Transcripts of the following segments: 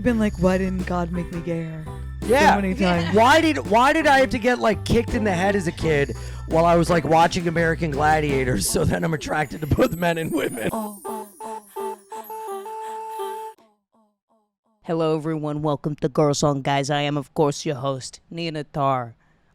been like, why didn't God make me gayer? Yeah. So many times. Why did I have to get like kicked in the head as a kid while I was like watching American Gladiators so then I'm attracted to both men and women? Hello everyone, welcome to Girls on Guys. I am of course your host, Nina Tar.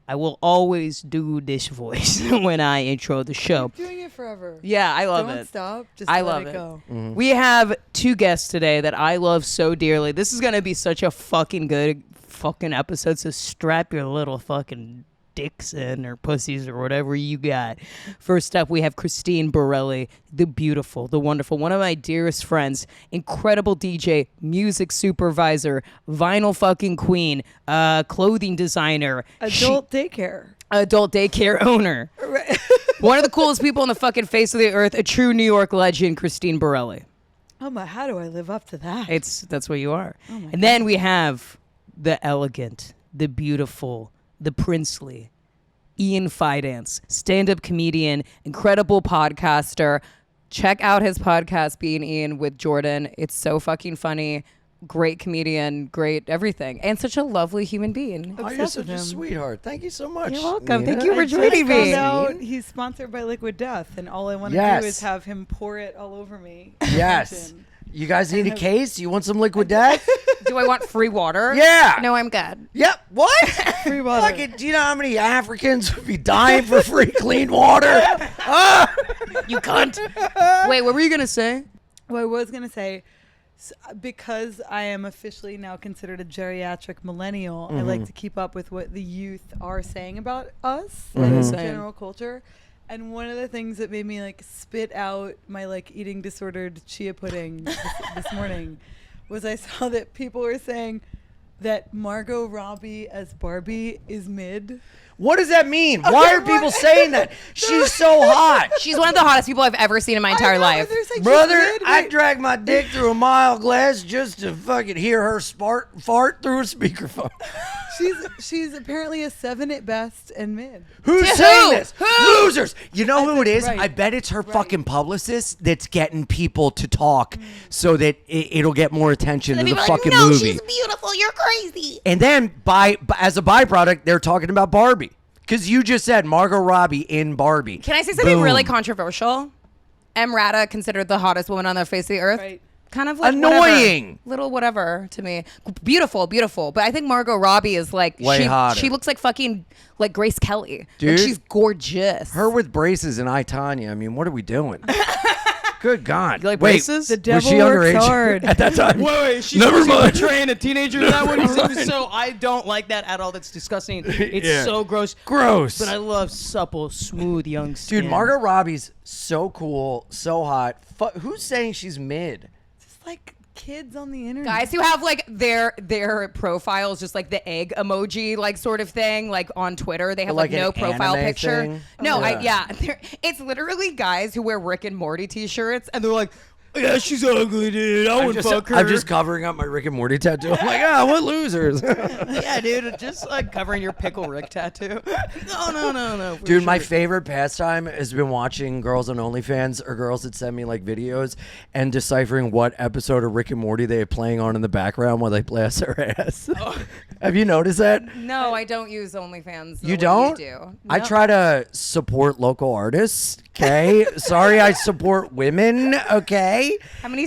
I will always do this voice when I intro the show. Keep doing it forever. Yeah, I love Don't it. stop. Just I let love it it. go. Mm-hmm. We have two guests today that I love so dearly. This is going to be such a fucking good fucking episode, so strap your little fucking dicks in or pussies or whatever you got. First up, we have Kristine Barilli, the beautiful, the wonderful, one of my dearest friends, incredible DJ, music supervisor, vinyl fucking queen, clothing designer, Adult daycare owner. One of the coolest people on the fucking face of the earth, a true New York legend, Kristine Barilli. Oh my, how do I live up to that? That's what you are. Oh my And then we have the elegant, the beautiful, the princely, Ian Fidance, stand-up comedian, incredible podcaster. Check out his podcast, Being Ian with Jordan. It's so fucking funny. Great comedian, great everything, and such a lovely human being. Oh, you're Obsessed such with a him. sweetheart. Thank you so much. You're welcome. Nina. Thank you for I just joining me. found out he's sponsored by Liquid Death, and all I want to Yes. do is have him pour it all over me. Yes. You guys need a case? You want some liquid death? Do I want free water? Yeah. No, I'm good. Yep. What? Free water. Fucking, do you know how many Africans would be dying for free clean water? You cunt. Wait, what were you gonna say? Well, I was going to say, because I am officially now considered a geriatric millennial, I like to keep up with what the youth are saying about us, like Mhm. general culture. And one of the things that made me like spit out my like eating disordered chia pudding this morning was I saw that people were saying that Margot Robbie as Barbie is mid. What does that mean? Why are people saying that? She's so hot. She's one of the hottest people I've ever seen in my entire life. Brother, I dragged my dick through a mile glass just to fucking hear her fart through a speakerphone. She's apparently a 7 at best and mid. Who's To saying who? this? Losers. You know who it is? right. I bet it's her fucking publicist that's getting people to talk so that it'll get more attention to the fucking movie. She's beautiful. You're crazy. And then as a byproduct, they're talking about Barbie. Because you just said Margot Robbie in Barbie. Can I say something Boom. really controversial? Emrata considered the hottest woman on the face of the earth. Right. Kind of like Annoying. whatever. Little whatever to me. Beautiful. But I think Margot Robbie is like Way hotter. She looks like fucking like Grace Kelly. Dude. Like she's gorgeous. Her with braces and I, Tanya. I mean, what are we doing? Good God. You like Wait, braces? The was devil she works underage hard. at that time? Wait, she's Never mind. portraying a teenager in that one. So I don't like that at all. That's disgusting. It's Yeah. so gross. Gross. But I love supple, smooth young skin. Dude, Margot Robbie's so cool, so hot. Who's saying she's mid? Just like kids on the internet. Guys who have like their profiles just like the egg emoji like sort of thing like on Twitter they have Like like no an profile anime picture. thing? No, Oh, yeah. it's literally guys who wear Rick and Morty t-shirts and they're like, Yeah, she's ugly, dude. I wouldn't fuck her. I'm just covering up my Rick and Morty tattoo. I'm like, what losers? Yeah, dude. Just like covering your Pickle Rick tattoo. No. for Dude, my sure. favorite pastime has been watching girls on OnlyFans or girls that send me like videos and deciphering what episode of Rick and Morty they are playing on in the background while they blast their ass. Have you noticed that? no, I don't use OnlyFans. the You way don't? You do. I try to support local artists. Okay. Sorry, I support women. Okay. How many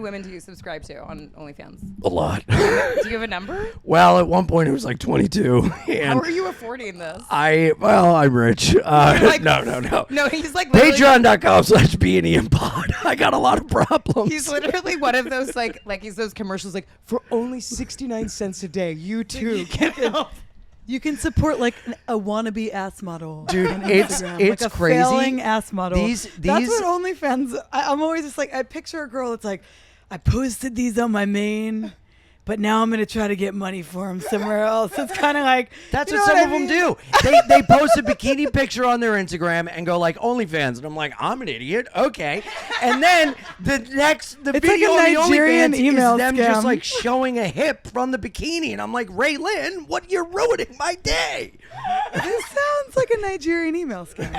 women do you subscribe to on OnlyFans? A lot. Do you have a number? Well, at one point it was like 22. How And are you affording this? I'm rich. Like- No. No, he's like literally- Patreon.com/BeAnIanPod. I got a lot of problems. He's literally one of those like he's those commercials like For only 69 cents a day, you too can help. You can support like a wannabe ass model. Dude, on it's Instagram. it's like a crazy. failing ass model. These That's what OnlyFans. I'm always just like I picture a girl that's like, I posted these on my main, but now I'm gonna try to get money for them somewhere else. It's kind of like That's you what know some of I them mean? do. They post a bikini picture on their Instagram and go like OnlyFans, and I'm like, I'm an idiot. Okay, and then the It's video like a on the Nigerian OnlyFans email is them scam. just like showing a hip from the bikini, and I'm like, Ray Lynn, what you're ruining my day. This sounds like a Nigerian email scam.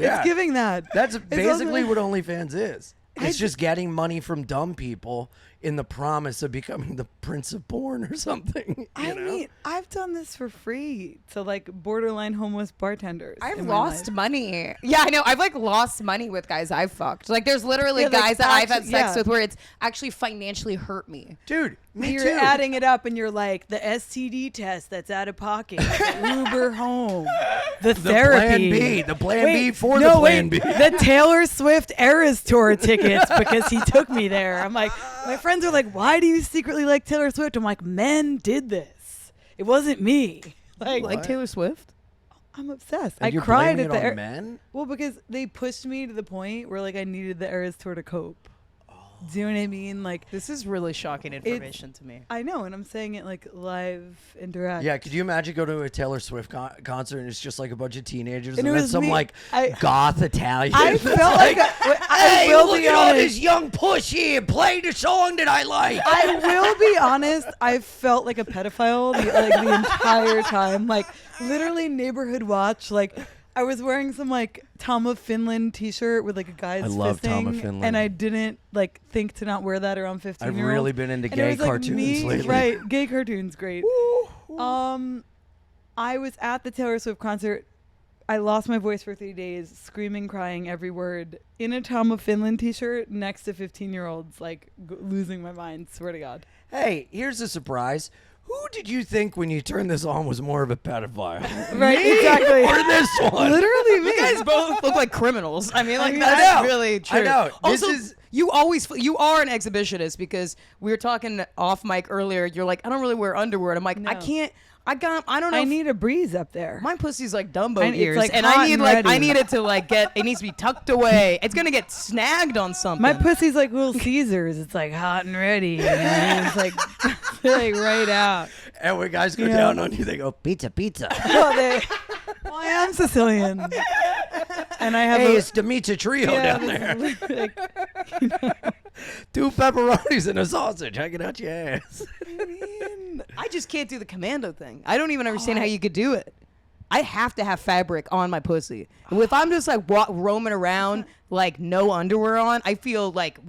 Yeah, It's giving that. that's basically also- what OnlyFans is. It's just getting money from dumb people in the promise of becoming the Prince of Porn or something. I know? mean, I've done this for free to like borderline homeless bartenders. I've in my lost life. money. Yeah, I know. I've like lost money with guys I've fucked. Like there's literally Yeah, like, guys that I've had actually- sex yeah. with where it's actually financially hurt me. Dude, me You're too. adding it up, and you're like the STD test that's out of pocket, the Uber home, the therapy, the plan B Wait, for no, the plan wait, B. the Taylor Swift Eras Tour tickets because he took me there. I'm like, my friends are like, why do you secretly like Taylor Swift? I'm like, men did this. It wasn't me. Like Taylor Swift? I'm obsessed. And I you're cried blaming at the it on men? well, because they pushed me to the point where like I needed the Eras Tour to cope. Do you know what I mean? Like, This is really shocking information to me. I know, and I'm saying it like live interact. Yeah, could you imagine go to a Taylor Swift concert and it's just like a bunch of teenagers And and, it then was some me. like I- goth Italian? I that's felt like I hey, will look be at all honest. this young push here. Play the song that I like. I will be honest. I felt like a pedophile the entire time. Like literally neighborhood watch. Like I was wearing some like Tom of Finland T-shirt with like a guy's I love Tom of fisting, Finland. and I didn't like think to not wear that around 15. I've really been into gay cartoons lately. Right, gay cartoons, great. I was at the Taylor Swift concert. I lost my voice for 3 days, screaming, crying every word in a Tom of Finland T-shirt next to 15-year-olds, like losing my mind. Swear to God. Hey, here's a surprise. Who did you think when you turned this on was more of a pedophile? Right, exactly. Or this one? Literally me. You guys both look like criminals. I mean, like mean, that's I know. really true. I know. This Also, is- you are an exhibitionist because we were talking off mic earlier. You're like, I don't really wear underwear. And I'm like, No. I can't. I don't know. I if- need a breeze up there. my pussy's like Dumbo It's ears, like and hot I need and like ready. I need it to like get. It needs to be tucked away. It's gonna get snagged on something. My pussy's like Little Caesars. It's like hot and ready. You know? It's like, like right out. And when guys go You know? down on you, they go, pizza, pizza. Well, I am Sicilian, and I have Hey, a, it's the pizza trio yeah, down there. this- like, 2 pepperonis and a sausage hanging out your ass. I just can't do the commando thing. I don't even understand how you could do it. I have to have fabric on my pussy. If I'm just like roaming around like no underwear on, I feel like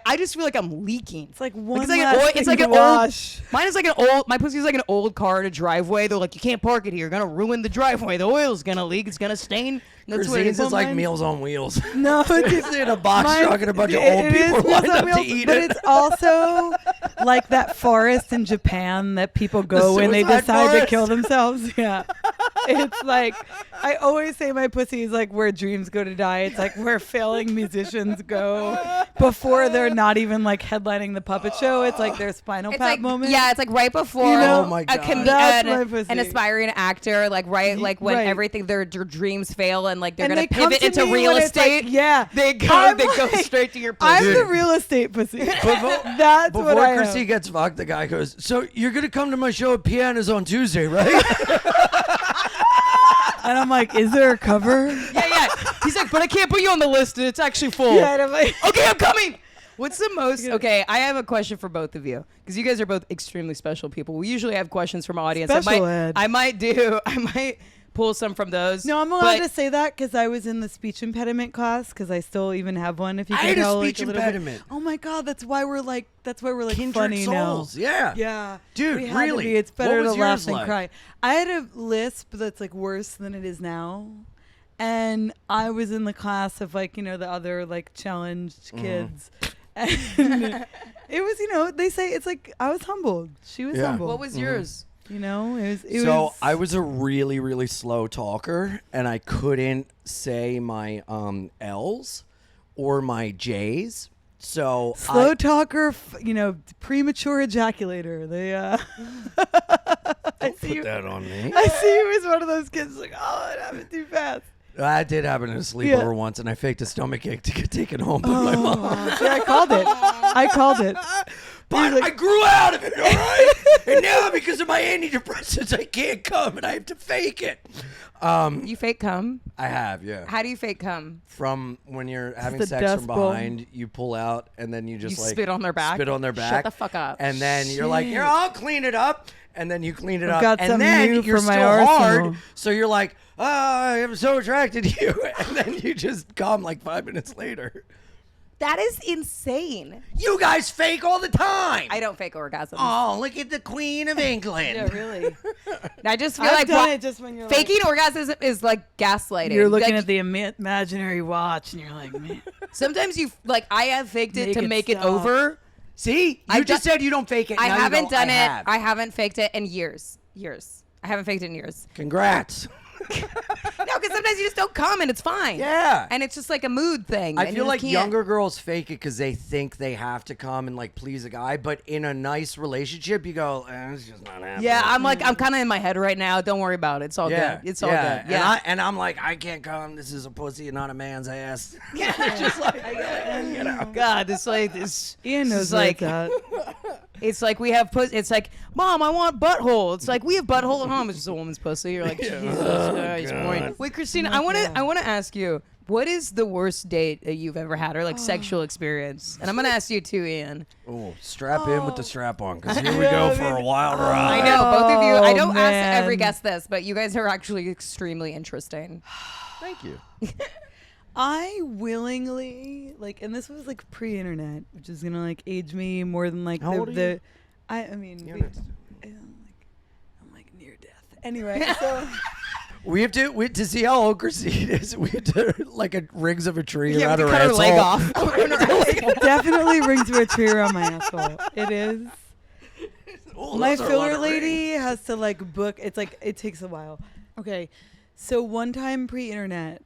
I just feel like I'm leaking. It's like one It's like last an old. thing It's like to an wash. old. Mine is like an old. My pussy's like an old car in a driveway. They're like, you can't park it here. You're gonna ruin the driveway. The oil's gonna leak. It's gonna stain. That's what it Christine's is. is like Mine's- Meals on Wheels. No, It's in a box Mine- truck and a bunch of it- old it people is lined Meals on up to Wheels, eat but it. it's also like that forest in Japan that people go when they suicide decide to forest? kill themselves. Yeah. It's like, I always say my pussy is like where dreams go to die. It's like where failing musicians go before they're not even like headlining the puppet show. It's like their Spinal It's Tap like moment. yeah, it's like right before You know? Oh my a God. That's my comedian, pussy. an aspiring actor, like like when Right. everything their dreams fail and like they're And gonna they come pivot to into me real when it's like, estate. yeah. They go. I'm They go like- straight to your pussy. I'm Dude. the real estate pussy. Before That's what I am. Christy gets fucked, the guy goes, so you're going to come to my show at Pianos on Tuesday, right? And I'm like, is there a cover? Yeah. He's like, but I can't put you on the list. And it's actually full. Yeah, and I'm like, Okay, I'm coming. What's the most? Okay, I have a question for both of you because you guys are both extremely special people. We usually have questions from audience. Special ed. I might pull some from those. no, I'm allowed but to say that because I was in the speech impediment class because I still even have one. If you I can had a tell, speech like, little bit. impediment. Oh my God, that's why we're like Kindred funny souls. Yeah. now. Yeah, Dude, we had to really? be. It's better What to was laugh yours than like? cry. I had a lisp that's like worse than it is now. And I was in the class of like, the other like challenged Mm-hmm. kids. And it was, they say it's like I was humbled. She was Yeah. humbled. what was yours? it was So I was a really, really slow talker, and I couldn't say my L's or my J's. So slow talker, premature ejaculator. They I see put you. that on me. I see you as one of those kids like, oh, it happened too fast. That did happen in a sleepover once, and I faked a stomach ache to get taken home by my mom. See, I called it. But I grew out of it, all right? And now, because of my antidepressants, I can't come, and I have to fake it. You fake cum? I have, yeah. How do you fake cum? From when you're having the sex dust from bowl. behind, you pull out, and then you just You like spit on their back? Spit on their back. the fuck up. And then you're like, here, I'll clean it up. And then you clean it I've up. got And something then new you're for my still arsenal. hard. So you're like, I am so attracted to you. And then you just come like 5 minutes later. That is insane. You guys fake all the time. I don't fake orgasms. Oh, look at the Queen of England. Yeah, really. I just feel I've like done it just when you're faking orgasms is like gaslighting. You're looking Like, at the imaginary watch, and you're like, man. sometimes you like I have faked it Make to it make it stop. over. See, you just said you don't fake it. I Now you haven't go, done I it. have. I haven't faked it in years. I haven't faked it in years. Congrats. No, because sometimes you just don't come and it's fine. Yeah. And it's just like a mood thing. I and feel you like can't. younger girls fake it because they think they have to come and like please a guy, but in a nice relationship, you go, it's just not happening. Yeah, I'm kind of in my head right now. Don't worry about it. It's all good. It's all good. Yeah. And I'm like, I can't come. This is a pussy and not a man's ass. Just like, you know, God, it's like this. Ian knows It's like, that. it's like we have pussy. It's like, Mom, I want butthole. It's like we have butthole at home. It's just a woman's pussy. You're like, Jesus Christ, boring. Wait, Kristine, I want to ask you, what is the worst date that you've ever had, or like sexual experience? And I'm gonna ask you too, Ian. Oh, strap in with the strap on because here we go for a wild ride. I know, both of you. I don't man. ask every guest this, but you guys are actually extremely interesting. Thank you. I willingly and this was like pre-internet, which is gonna like age me more than like How old are you? I mean, You're I'm like near death. Anyway, so We have to see how old Kristine is. We have to like a rings of a tree Yeah, around we her cut her asshole. leg off. it definitely rings to a tree around my asshole. It is. Oh, My those are a lot filler of lady has to like book. It's like it takes a while. Okay, so one time pre-internet,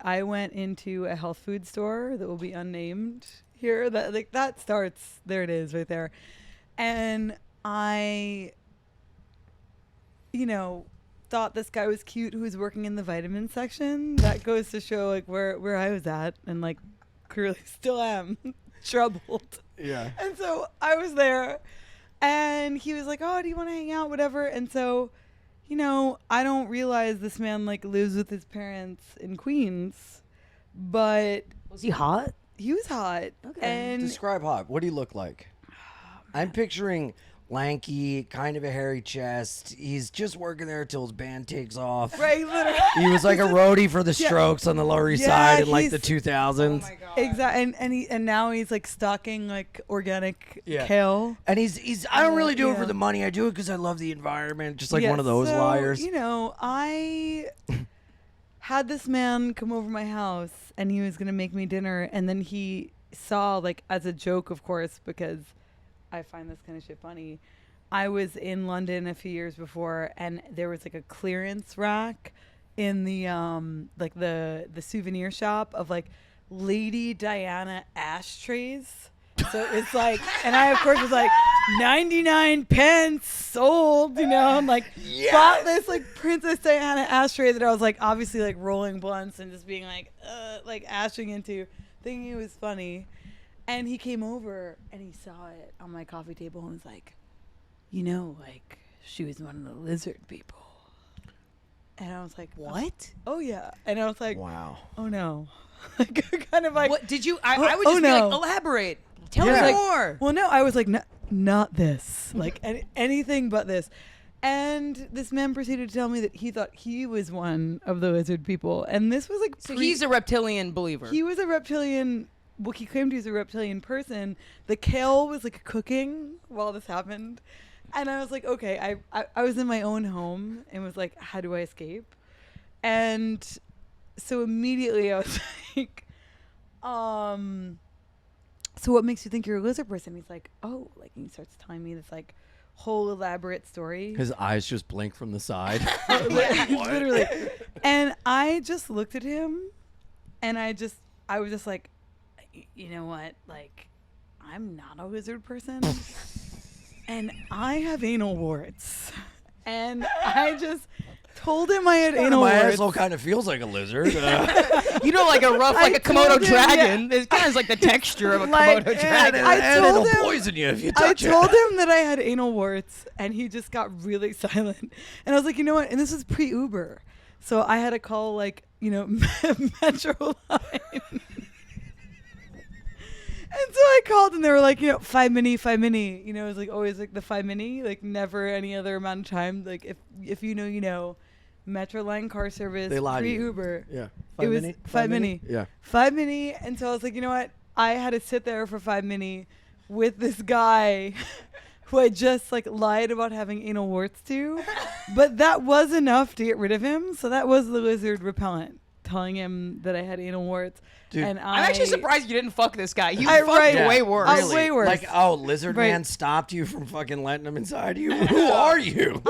I went into a health food store that will be unnamed here. That starts there. It is right there, and I, thought this guy was cute who was working in the vitamin section. That goes to show like where I was at, and like clearly still am troubled. Yeah. And so I was there, and he was like, "Oh, do you want to hang out, whatever?" And so, I don't realize this man like lives with his parents in Queens, but Was he hot? he was hot. Okay. And Describe hot. What do you look like? I'm picturing lanky, kind of a hairy chest. He's just working there till his band takes off. right, literally. He was like a roadie for the Strokes on the Lower East Yeah, Side in like he's- the 2000s. Exactly, and now he's like stocking like organic Yeah. kale. And he's I don't really do it Yeah. for the money. I do it because I love the environment. Just like Yeah, one of those so, liars. I had this man come over my house, and he was gonna make me dinner, and then he saw, like, as a joke, of course, because I find this kind of shit funny. I was in London a few years before, and there was like a clearance rack in the the souvenir shop of like Lady Diana ashtrays. So it's like, and I of course was like 99 pence sold, and like bought this like Princess Diana ashtray that I was like obviously like rolling blunts and just being like ashing into, thinking it was funny. And he came over and he saw it on my coffee table and was like, like she was one of the lizard people. And I was like, What? Oh yeah. And I was like, Wow. oh no. Like, kind of like, What did you? I would oh, just be no. like, elaborate. Tell Yeah. me Like, more. well, no, I was like, not this, like anything but this. And this man proceeded to tell me that he thought he was one of the lizard people. And this was like, So he's a reptilian believer. he was a reptilian. Well, he claimed he was a reptilian person. The kale was like cooking while this happened. And I was like, okay, I was in my own home and was like, how do I escape? And so immediately I was like, so what makes you think you're a lizard person? He's like, oh, like, and he starts telling me this like whole elaborate story. His eyes just blink from the side. Literally. And I just looked at him and I was just like, you know what? Like, I'm not a lizard person. And I have anal warts. And I just told him I had anal My warts. asshole kind of feels like a lizard. like a rough, like I a Komodo told him, dragon. It kind of like the texture of a Like, Komodo dragon. I and told it'll him- poison you if you I touch told it. him that I had anal warts, and he just got really silent. And I was like, you know what? And this was pre-Uber. So I had to call, like, Metro Line. And so I called, and they were like, 5 mini. It was like always like the 5 mini, like never any other amount of time. Like if you know, you know. Metroline car service, They lied to free you. Uber. Yeah. It was 5 Mini. Yeah. 5 Mini, and so I was like, you know what? I had to sit there for 5 Mini with this guy who I just like lied about having anal warts to, but that was enough to get rid of him. So that was the lizard repellent, telling him that I had anal warts. Dude, and I'm actually surprised you didn't fuck this guy. You I- fucked right. way Yeah. worse. Really? Way worse. Like, Lizard Right. Man stopped you from fucking letting him inside you? Who are you?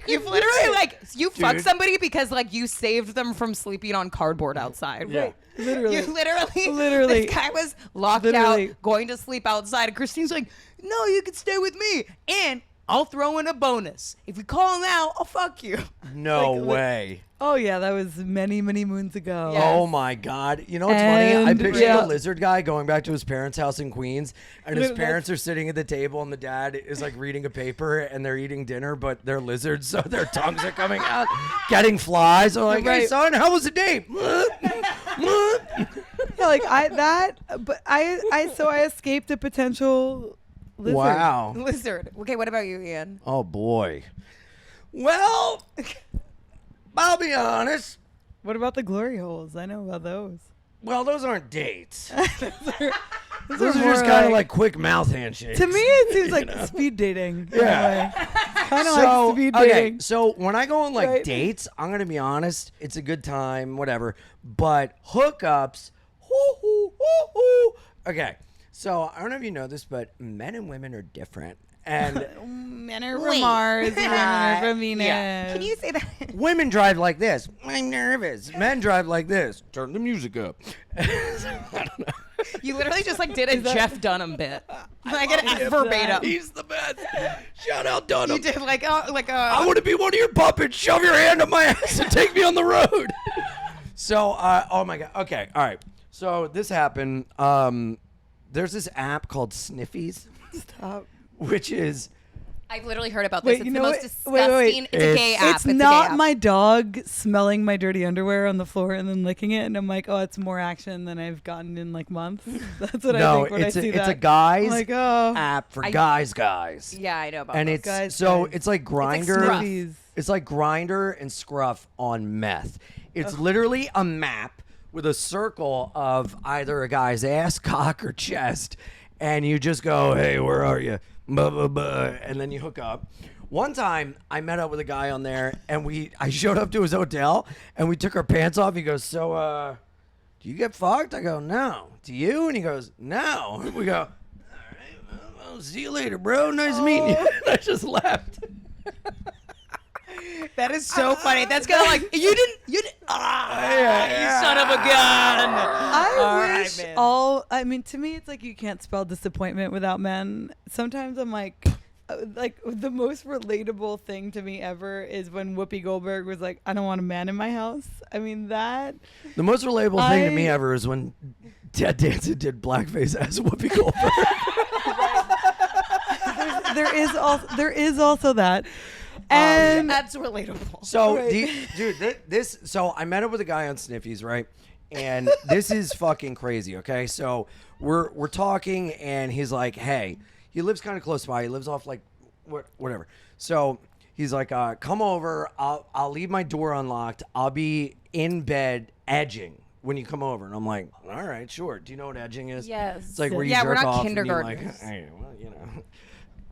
You've literally like you fucked Dude. somebody because like you saved them from sleeping on cardboard outside. Yeah. Literally. You literally, Literally. This guy was locked Literally. out, going to sleep outside, and Kristine's like, "No, you can stay with me, and I'll throw in a bonus. If you call now, I'll fuck you." No Like, way. Oh yeah, that was many, many moons ago. Yeah. Oh my God. You know what's funny? I And- pictured yeah. the lizard guy going back to his parents' house in Queens, and his That's- parents are sitting at the table, and the dad is like reading a paper, and they're eating dinner, but they're lizards, so their tongues are coming out, getting flies. They're like, "Hey Right. son, how was the date?" Yeah, like I escaped a potential lizard. Wow. Lizard. Okay, what about you, Ian? Oh boy. Well, I'll be honest. What about the glory holes? I know about those. Well, those aren't dates. Those Those are more just kind of like quick mouth handshakes. To me, it seems like know? speed dating. Yeah. Kind of like speed dating. So when I go on like Right. dates, I'm gonna be honest, it's a good time, whatever. But hookups, whoo, whoo, whoo. Okay, so I don't know if you know this, but men and women are different, and Men are from Mars, women are from Venus. Can you say that? women drive like this. I'm nervous. Men drive like this. Turn the music up. I don't know. You literally just like did a Jeff Dunham bit, like an verbatim. He's the best. Shout out Dunham. You did like a I want to be one of your puppets. Shove your hand up my ass and take me on the road. So, oh my God. Okay, all right. So this happened. There's this app called Sniffies, Stop. which is I've literally heard about Wait, this. you It's the know most what? Wait, wait, disgusting. wait. It's a gay app. It's a gay not app. my dog smelling my dirty underwear on the floor and then licking it, and I'm like, oh, it's more action than I've gotten in like months. That's what I no, think when it's I see it's that. a guys I'm like, oh, app for guys. Yeah, I know about And those. it's Guys, so guys. it's like Grinder. Scruff. Sniffies. It's like Grinder and Scruff on meth. It's literally a map with a circle of either a guy's ass, cock, or chest, and you just go, "Hey, where are you?" Blah, blah, blah, and then you hook up. One time, I met up with a guy on there, and I showed up to his hotel, and we took our pants off. He goes, "So, do you get fucked?" I go, "No." "Do you?" And he goes, "No." And we go, "All right, well, see you later, bro. Nice meeting you." And I just left. That is so funny. That's kind of like you didn't. You son of a gun. I All right, wish man. I mean, to me, it's like you can't spell disappointment without men. Sometimes I'm like the most relatable thing to me ever is when Whoopi Goldberg was like, "I don't want a man in my house." I mean that. The most relatable thing to me I- ever is when Ted Danson did blackface as Whoopi Goldberg. There is also that, and That's relatable. So, Right. dude, this. So I met up with a guy on Sniffies, right? And this is fucking crazy. Okay, so we're talking, and he's like, "Hey," he lives kind of close by. He lives off like whatever. So he's like, "Come over. I'll leave my door unlocked. I'll be in bed edging when you come over." And I'm like, "All right, sure." Do you know what edging is? Yes. It's like where you Yeah, jerk we're not off and you like, kindergartners. hey, well, you know.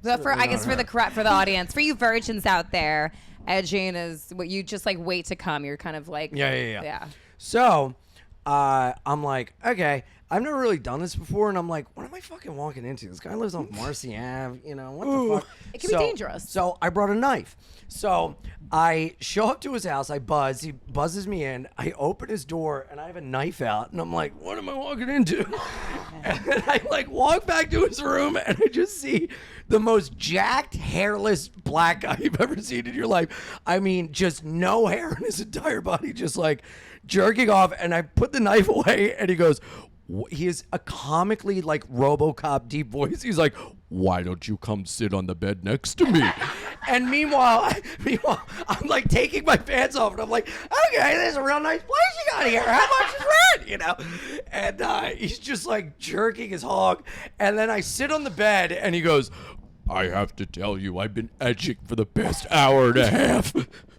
So for I guess for the audience, for you virgins out there, edging is what you just like wait to come. You're kind of like Yeah. So, I'm like, okay, I've never really done this before, and I'm like, what am I fucking walking into? This guy lives on Marcy Ave, you know, what the fuck? It can be dangerous. So I brought a knife. So I show up to his house, I buzz, he buzzes me in, I open his door, and I have a knife out, and I'm like, what am I walking into? And then I like walk back to his room, and I just see the most jacked, hairless black guy you've ever seen in your life. I mean, just no hair on his entire body, just like jerking off. And I put the knife away, and he goes, he is a comically like RoboCop deep voice. He's like, "Why don't you come sit on the bed next to me?" And meanwhile, I'm like taking my pants off, and I'm like, "Okay, this is a real nice place you got here. How much is rent?" You know? And he's just like jerking his hog. And then I sit on the bed, and he goes, "I have to tell you, I've been edging for the past hour and a half.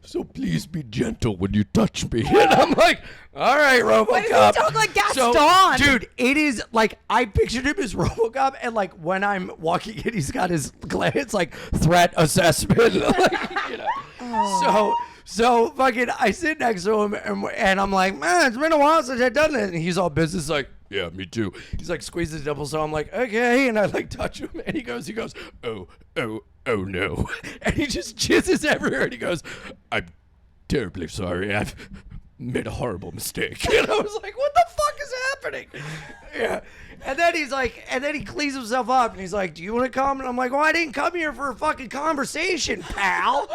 so please be gentle when you touch me. And I'm like, all right, RoboCop. Why does he talk like Gaston? Dude, it is like I pictured him as RoboCop, and like when I'm walking in, he's got his glance like threat assessment. Like, you know. So fucking, I sit next to him and I'm like, man, it's been a while since I've done this. And he's all business like, yeah, me too. He's like squeezes his nipple, so I'm like, okay. And I like touch him, and he goes, oh no. And he just jizzes everywhere, and he goes, I'm terribly sorry. I've made a horrible mistake. And I was like, what the fuck is happening? Yeah. And then he's like, and then he cleans himself up, and he's like, do you want to come? And I'm like, well, I didn't come here for a fucking conversation, pal.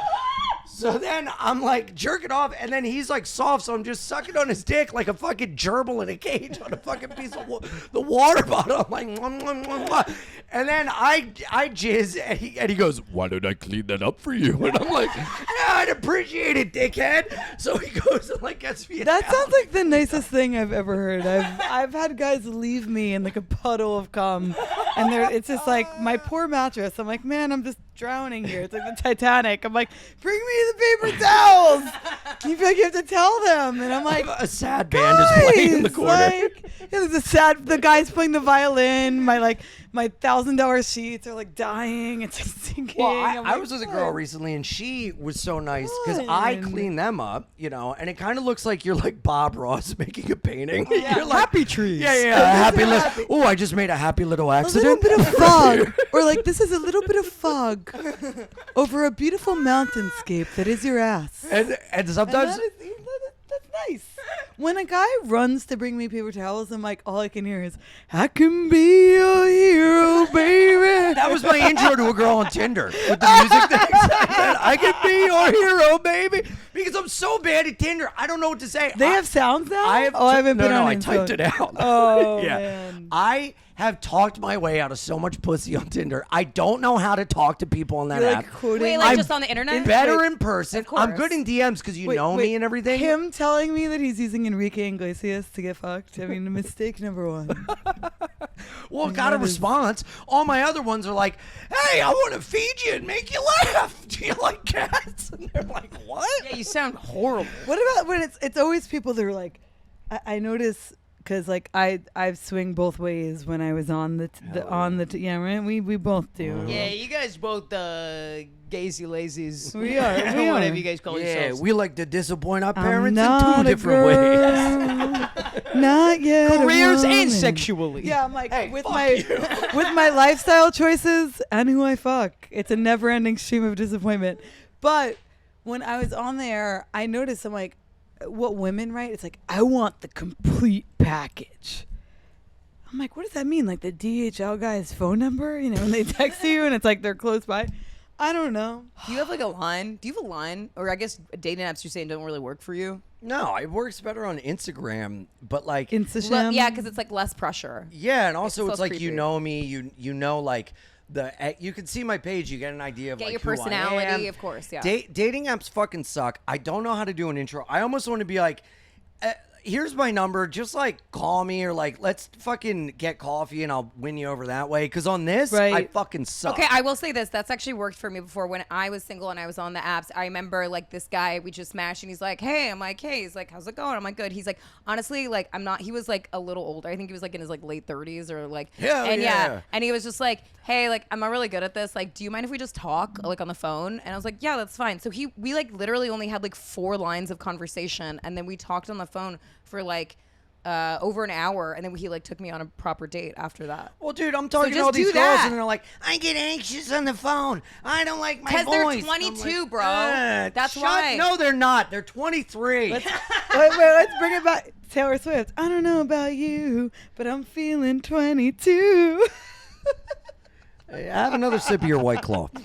So then I'm like jerking off, and then he's like soft, so I'm just sucking on his dick like a fucking gerbil in a cage on a fucking piece of the water bottle. I'm like, mwah, mwah, mwah, mwah. And then I jizz, and he goes, why don't I clean that up for you? And I'm like, yeah, I'd appreciate it, dickhead. So he goes and like gets me. That sounds like the nicest thing I've ever heard. I've had guys leave me in like a puddle of cum, and it's just like my poor mattress. I'm like, man, I'm just drowning here. It's like the Titanic. I'm like, bring me the paper towels. You feel like you have to tell them, and I'm like, a sad band is playing in the corner. Like, yeah, there's the guy's playing the violin. My $1,000 sheets are like dying. It's like sinking. Well, I'm I like, was with a girl "What?" recently, and she was so nice because I Good. clean them up, you know, and it kind of looks like you're like Bob Ross making a painting. Yeah. You're like, Happy trees. Yeah, a happy little. Oh, I just made a happy little A little accident. bit of fog, or like this is a little bit of fog over a beautiful mountainscape that is your ass. and And sometimes. that's nice. When a guy runs to bring me paper towels, I'm like, all I can hear is, I can be your hero, baby. That was my intro to a girl on Tinder with the music thing. I can be your hero, baby. Because I'm so bad at Tinder, I don't know what to say. They have sounds now? I have I haven't been on I Insta. typed it out. Oh, yeah. man. I have talked my way out of so much pussy on Tinder. I don't know how to talk to people on that You're app. like quoting. Wait, like I'm just on the internet? Better in person. Of course. I'm good in DMs because you know me and everything. Him telling me that he's using Enrique Iglesias to get fucked. I mean, mistake number one. Well, got a That is- response. All my other ones are like, hey, I want to feed you and make you laugh. Do you like cats? And they're like, what? Yeah, you sound horrible. What about when it's always people that are like, I notice because like I swing both ways when I was on yeah, right, we both do. Yeah, you guys both gazy lazies. We are, we are. Whatever you guys call Yeah, yourselves. we like to disappoint our I'm parents in not two a different ways. girl, not yet. a Careers and woman. sexually. Yeah, I'm like Hey, with fuck my you. with my lifestyle choices and who I fuck. It's a never-ending stream of disappointment. But when I was on there, I noticed I'm like, what women write? It's like, I want the complete package. I'm like, what does that mean? Like the DHL guy's phone number? You know, when they text you and it's like they're close by. I don't know. Do you have like a line? Do you have a line? Or I guess dating apps you're saying don't really work for you? No, it works better on Instagram, but like, Instagram. Yeah, because it's like less pressure. yeah, and also It's it's, less like you creepy. know me, you know like you can see my page, you get an idea of Get like your who I personality, am. of course, yeah. Dating apps fucking suck. I don't know how to do an intro. I almost want to be like, here's my number. Just like call me or like let's fucking get coffee and I'll win you over that way. Because on this, I Right. fucking suck. Okay, I will say this. That's actually worked for me before. When I was single and I was on the apps, I remember like this guy, we just smashed and he's like, hey. I'm like, hey. He's like, how's it going? I'm like, good. He's like, honestly, like, I'm not. He was like a little older. I think he was like in his like late 30s or like. Hell and yeah. And he was just like, hey, like, I'm not really good at this. Like, do you mind if we just talk like on the phone? And I was like, yeah, that's fine. So we like literally only had like 4 lines of conversation. And then we talked on the phone for like over an hour. And then he like took me on a proper date after that. Well, dude, I'm talking to just all these do girls that. and they're like, I get anxious on the phone. I don't like my voice. Because they're I'm 22, like, bro. That's shut- why. No, they're not. They're 23. wait, let's bring it back. Taylor Swift. I don't know about you, but I'm feeling 22. Hey, have another sip of your White Claw. I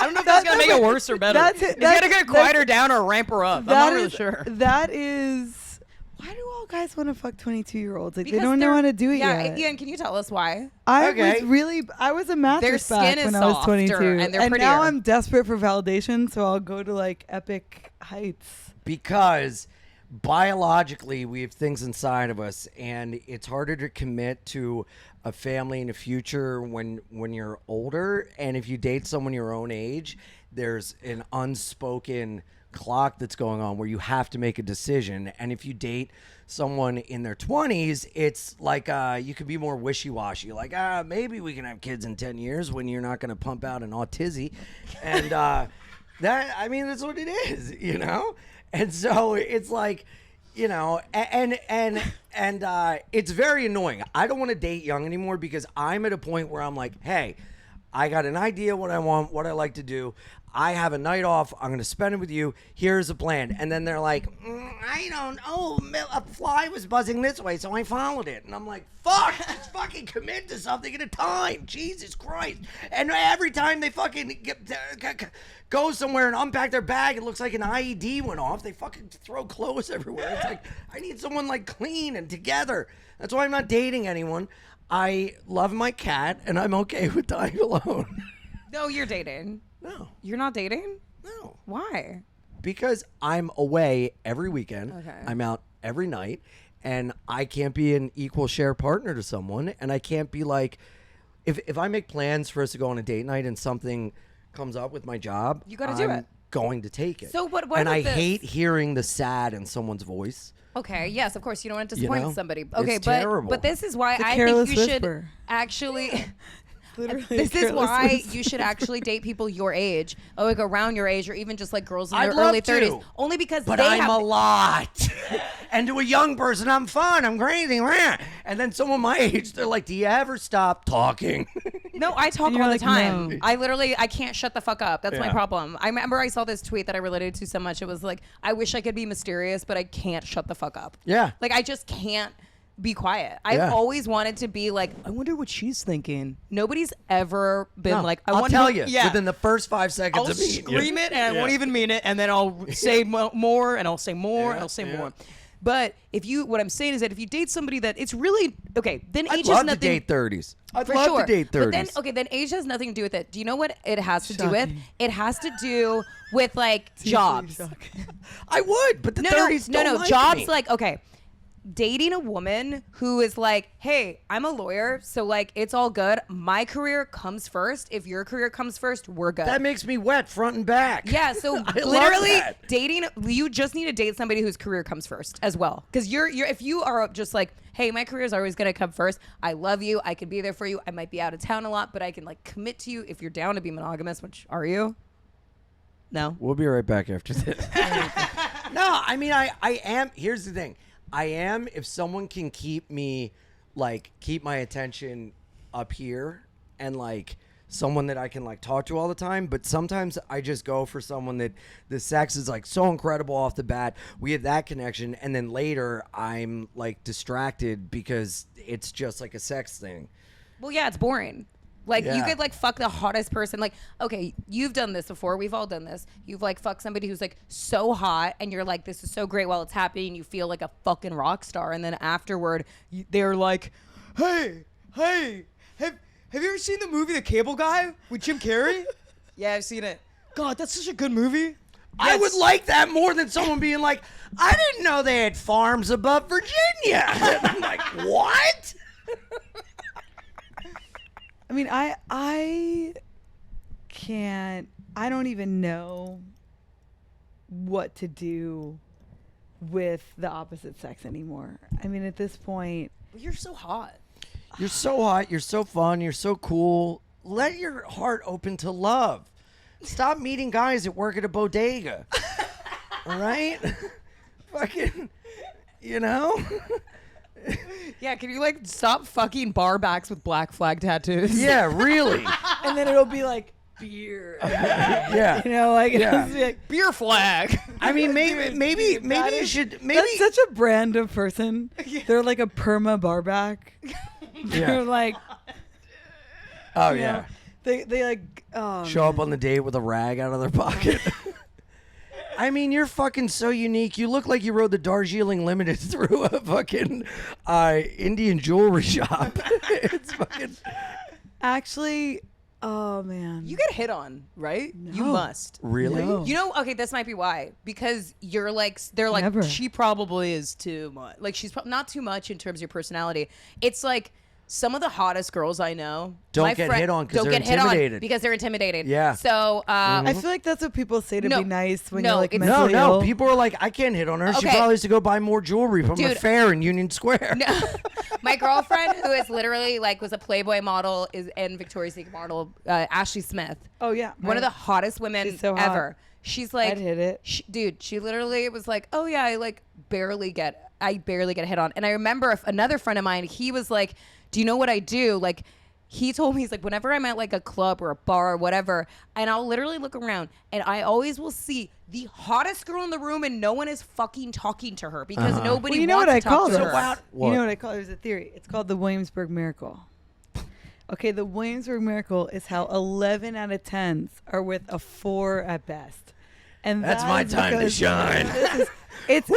don't know if that's going to make it worse or better. That's it. It's going to That's- get quieter down or ramp her up. I'm not really sure. That is. Why do all guys want to fuck 22-year-olds? Like Because they don't know they're- how to do it yeah, yet. Ian, can you tell us why? I Okay. was a mattress Their back skin is when I was softer 22, and they're now prettier. I'm desperate for validation, so I'll go to like epic heights. Because biologically we have things inside of us and it's harder to commit to a family in the future when you're older, and if you date someone your own age, there's an unspoken clock that's going on where you have to make a decision. And if you date someone in their 20s, it's like you could be more wishy-washy, like maybe we can have kids in 10 years when you're not going to pump out an autism. And that, I mean, that's what it is, you know. And so it's like, you know, and it's very annoying. I don't want to date young anymore because I'm at a point where I'm like, hey, I got an idea what I want, what I like to do. I have a night off. I'm going to spend it with you. Here's a plan. And then they're like, I don't know. A fly was buzzing this way, so I followed it. And I'm like, fuck, just fucking commit to something at a time. Jesus Christ. And every time they fucking go somewhere and unpack their bag, it looks like an IED went off. They fucking throw clothes everywhere. It's like, I need someone like clean and together. That's why I'm not dating anyone. I love my cat, and I'm okay with dying alone. No, you're dating. No. You're not dating? No. Why? Because I'm away every weekend. Okay. I'm out every night, and I can't be an equal share partner to someone, and I can't be like, if I make plans for us to go on a date night and something comes up with my job, You gotta do it. going to take it. So what and I with this? hate hearing the sad in someone's voice. Okay, yes, of course, you don't want to disappoint know? somebody. Okay, It's terrible. but this is why The I think careless you whisper. should actually... Literally This is careless why whisper. you should actually date people your age, or like around your age, or even just like girls in I'd their love early to, 30s. Only because But they I'm have a lot. And to a young person, I'm fun. I'm crazy. And then someone my age, they're like, do you ever stop talking? No, I talk And you're all like, the time. no. I can't shut the fuck up. That's my Yeah. problem. I remember I saw this tweet that I related to so much. It was like, I wish I could be mysterious, but I can't shut the fuck up. Yeah. Like, I just can't be quiet. I've Yeah. always wanted to be like, I wonder what she's thinking. nobody's ever been No, like, I I'll wonder tell who- you yeah. within the first 5 seconds I'll of meeting you. scream it and I won't Yeah. even mean it, and then I'll say more, and I'll say more, and I'll say yeah. more. But what I'm saying is that if you date somebody that it's really okay, then I'd age love has to nothing. date 30s. I'd For love sure. to date 30s. But then, okay, then age has nothing to do with it. Do you know what it has to do with? Shocking. It has to do with like jobs. I would, but the No, 30s no, don't no. like Jobs me. like, okay, dating a woman who is like, hey, I'm a lawyer, so like it's all good. My career comes first. If your career comes first, we're good. That makes me wet front and back. Yeah, so I love literally that. dating, you just need to date somebody whose career comes first as well. Because you're if you are just like, hey, my career is always gonna come first. I love you. I can be there for you. I might be out of town a lot, but I can like commit to you if you're down to be monogamous. Which are you? No. We'll be right back after this. No, I mean, I am. Here's the thing. I am, if someone can keep me, like, keep my attention up here and, like, someone that I can, like, talk to all the time. But sometimes I just go for someone that the sex is, like, so incredible off the bat. We have that connection. And then later I'm, like, distracted because it's just, like, a sex thing. Well, yeah, it's boring. Like, you Yeah. could, like, fuck the hottest person. Like, okay, you've done this before. We've all done this. You've, like, fucked somebody who's, like, so hot, and you're like, this is so great while it's happening. You feel like a fucking rock star. And then afterward, They're like, hey, have you ever seen the movie The Cable Guy with Jim Carrey? Yeah, I've seen it. God, that's such a good movie. I would like that more than someone being like, I didn't know they had farms above Virginia. I'm like, what? I mean, I can't. I don't even know what to do with the opposite sex anymore. I mean, at this point, you're so hot. You're so hot. You're so fun. You're so cool. Let your heart open to love. Stop meeting guys that work at a bodega. All right? Fucking, you know? Yeah, can you like stop fucking barbacks with black flag tattoos? Yeah, really. and then it'll be like beer. Yeah. You know, like, Yeah. it'll be like Beer flag. I mean, maybe you should, maybe. that's such a brand of person. They're like a perma barback. They're like, Oh, you yeah. know, they like Show up on the date with a rag out of their pocket. I mean, you're fucking so unique. You look like you rode the Darjeeling Limited through a fucking Indian jewelry shop. It's fucking. Actually, oh man, You get hit on, right? You No. must. Really? No. You know, okay, this might be why. Because you're like, they're like, Never. She probably is too much. like she's not too much in terms of your personality. It's like some of the hottest girls I know Don't get hit on 'cause don't they're get hit on intimidated. because they're intimidated. Yeah. So I feel like that's what people say to No. be nice when No, you're like it's- mentally No, ill. people are like, I can't hit on her. She Okay. probably has to go buy more jewelry from a Dude. fair in Union Square. No. My girlfriend, who is literally like was a Playboy model, and Victoria's Secret model, Ashley Smith. Oh yeah, One of the hottest women She's so hot. ever. She's like, I'd hit it. Dude, she literally was like, oh yeah, I barely get hit on. And I remember another friend of mine, he was like, do you know what I do? Like, he told me, he's like, whenever I'm at like a club or a bar or whatever, and I'll literally look around and I always will see the hottest girl in the room and no one is fucking talking to her because nobody Well, you know wants what I to talk call to this? her. You know what I call it? There's a theory. It's called the Williamsburg Miracle. Okay, the Williamsburg Miracle is how 11 out of 10s are with a 4 at best. And That's that my is time to because shine. it's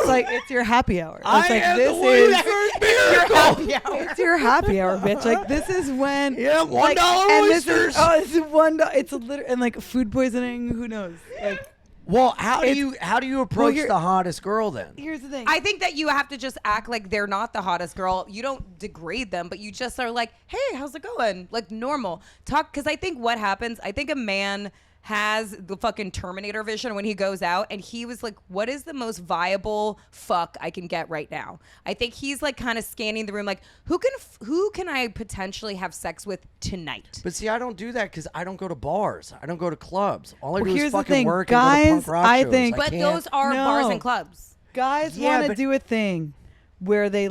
like it's your happy hour. It's I like am this the is Williamsburg Miracle. it's your happy hour, bitch. Like this is when Yeah, $1 like, and this is- oysters. oh, it's $1. It's a literally and like food poisoning. Who knows? Like Well, how do you approach here- the hottest girl then? here's the thing. I think that you have to just act like they're not the hottest girl. You don't degrade them, but you just are like, hey, how's it going? Like normal. Talk, because I think what happens, I think a man has the fucking Terminator vision when he goes out and he was like, what is the most viable fuck I can get right now? I think he's like kind of scanning the room like, who can I potentially have sex with tonight? But see, I don't do that because I don't go to bars. I don't go to clubs. All I Well, do is here's the fucking thing, work guys, and go to punk rock I shows. think- But can't- those are bars No. and clubs. Guys Yeah, want to but- do a thing where they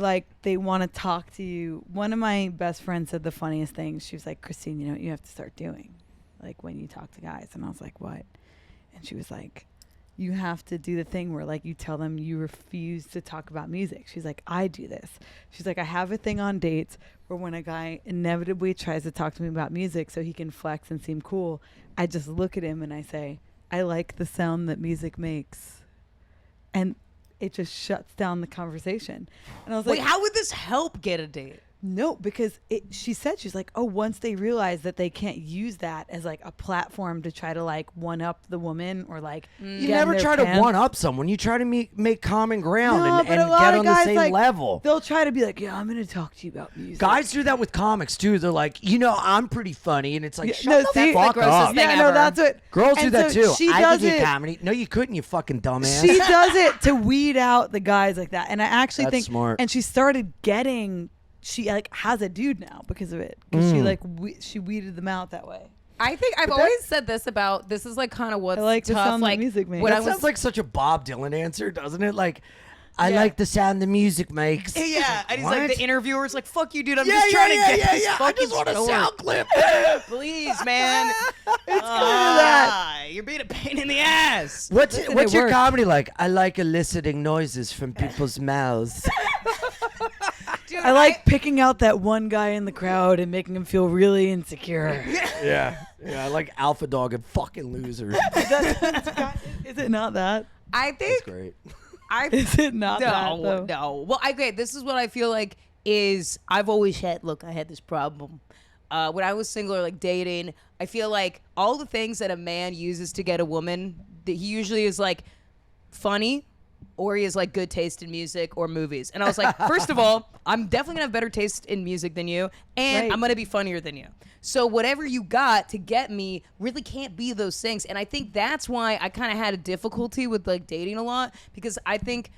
want to talk to you. One of my best friends said the funniest thing. She was like, Kristine, you know what you have to start doing? Like when you talk to guys. And I was like, what? And she was like, you have to do the thing where like you tell them you refuse to talk about music. She's like, I do this. She's like, I have a thing on dates where when a guy inevitably tries to talk to me about music so he can flex and seem cool, I just look at him and I say, I like the sound that music makes. And it just shuts down the conversation. And I was Wait, like, how would this help get a date? no, because she said, she's like, oh, once they realize that they can't use that as like a platform to try to like one up the woman or like You never try to one up someone. You try to make common ground No, and but a lot get of on the guys, same like, level. They'll try to be like, yeah, I'm going to talk to you about music. Guys do that with comics too. They're like, I'm pretty funny, and it's like, Yeah, shut no, the see, fuck the grossest up. thing yeah, no, ever. that's what Girls do and that so too. She I does can do it. comedy. No, you couldn't, you fucking dumbass. She does it to weed out the guys like that. And I actually That's think, smart. and she started getting, she like has a dude now because of it. Because she like, she weeded them out that way. I think I've always said this about, this is like kind of what's I like the tough. sound that like music makes. when I That was sounds like such a Bob Dylan answer, doesn't it? Like, I Yeah. like the sound the music makes. Yeah, and he's like, What? the interviewer's like, fuck you, dude. I'm Yeah, just trying to get this I fucking just want a story. sound clip. Please, man. It's that. You're being a pain in the ass. What's Listen, what's it your works. comedy like? I like eliciting noises from people's mouths. Dude, I like picking out that one guy in the crowd and making him feel really insecure. yeah, I like alpha dog and fucking losers. Is it not that? I That's think great. Is it not that? Though? No. Well, okay, this is what I feel like is I've always had, look, I had this problem. When I was single or like dating, I feel like all the things that a man uses to get a woman, that he usually is like funny or he has like good taste in music or movies. And I was like, first of all, I'm definitely gonna have better taste in music than you, and Right. I'm gonna be funnier than you. So whatever you got to get me really can't be those things. And I think that's why I kind of had a difficulty with like dating a lot, because I think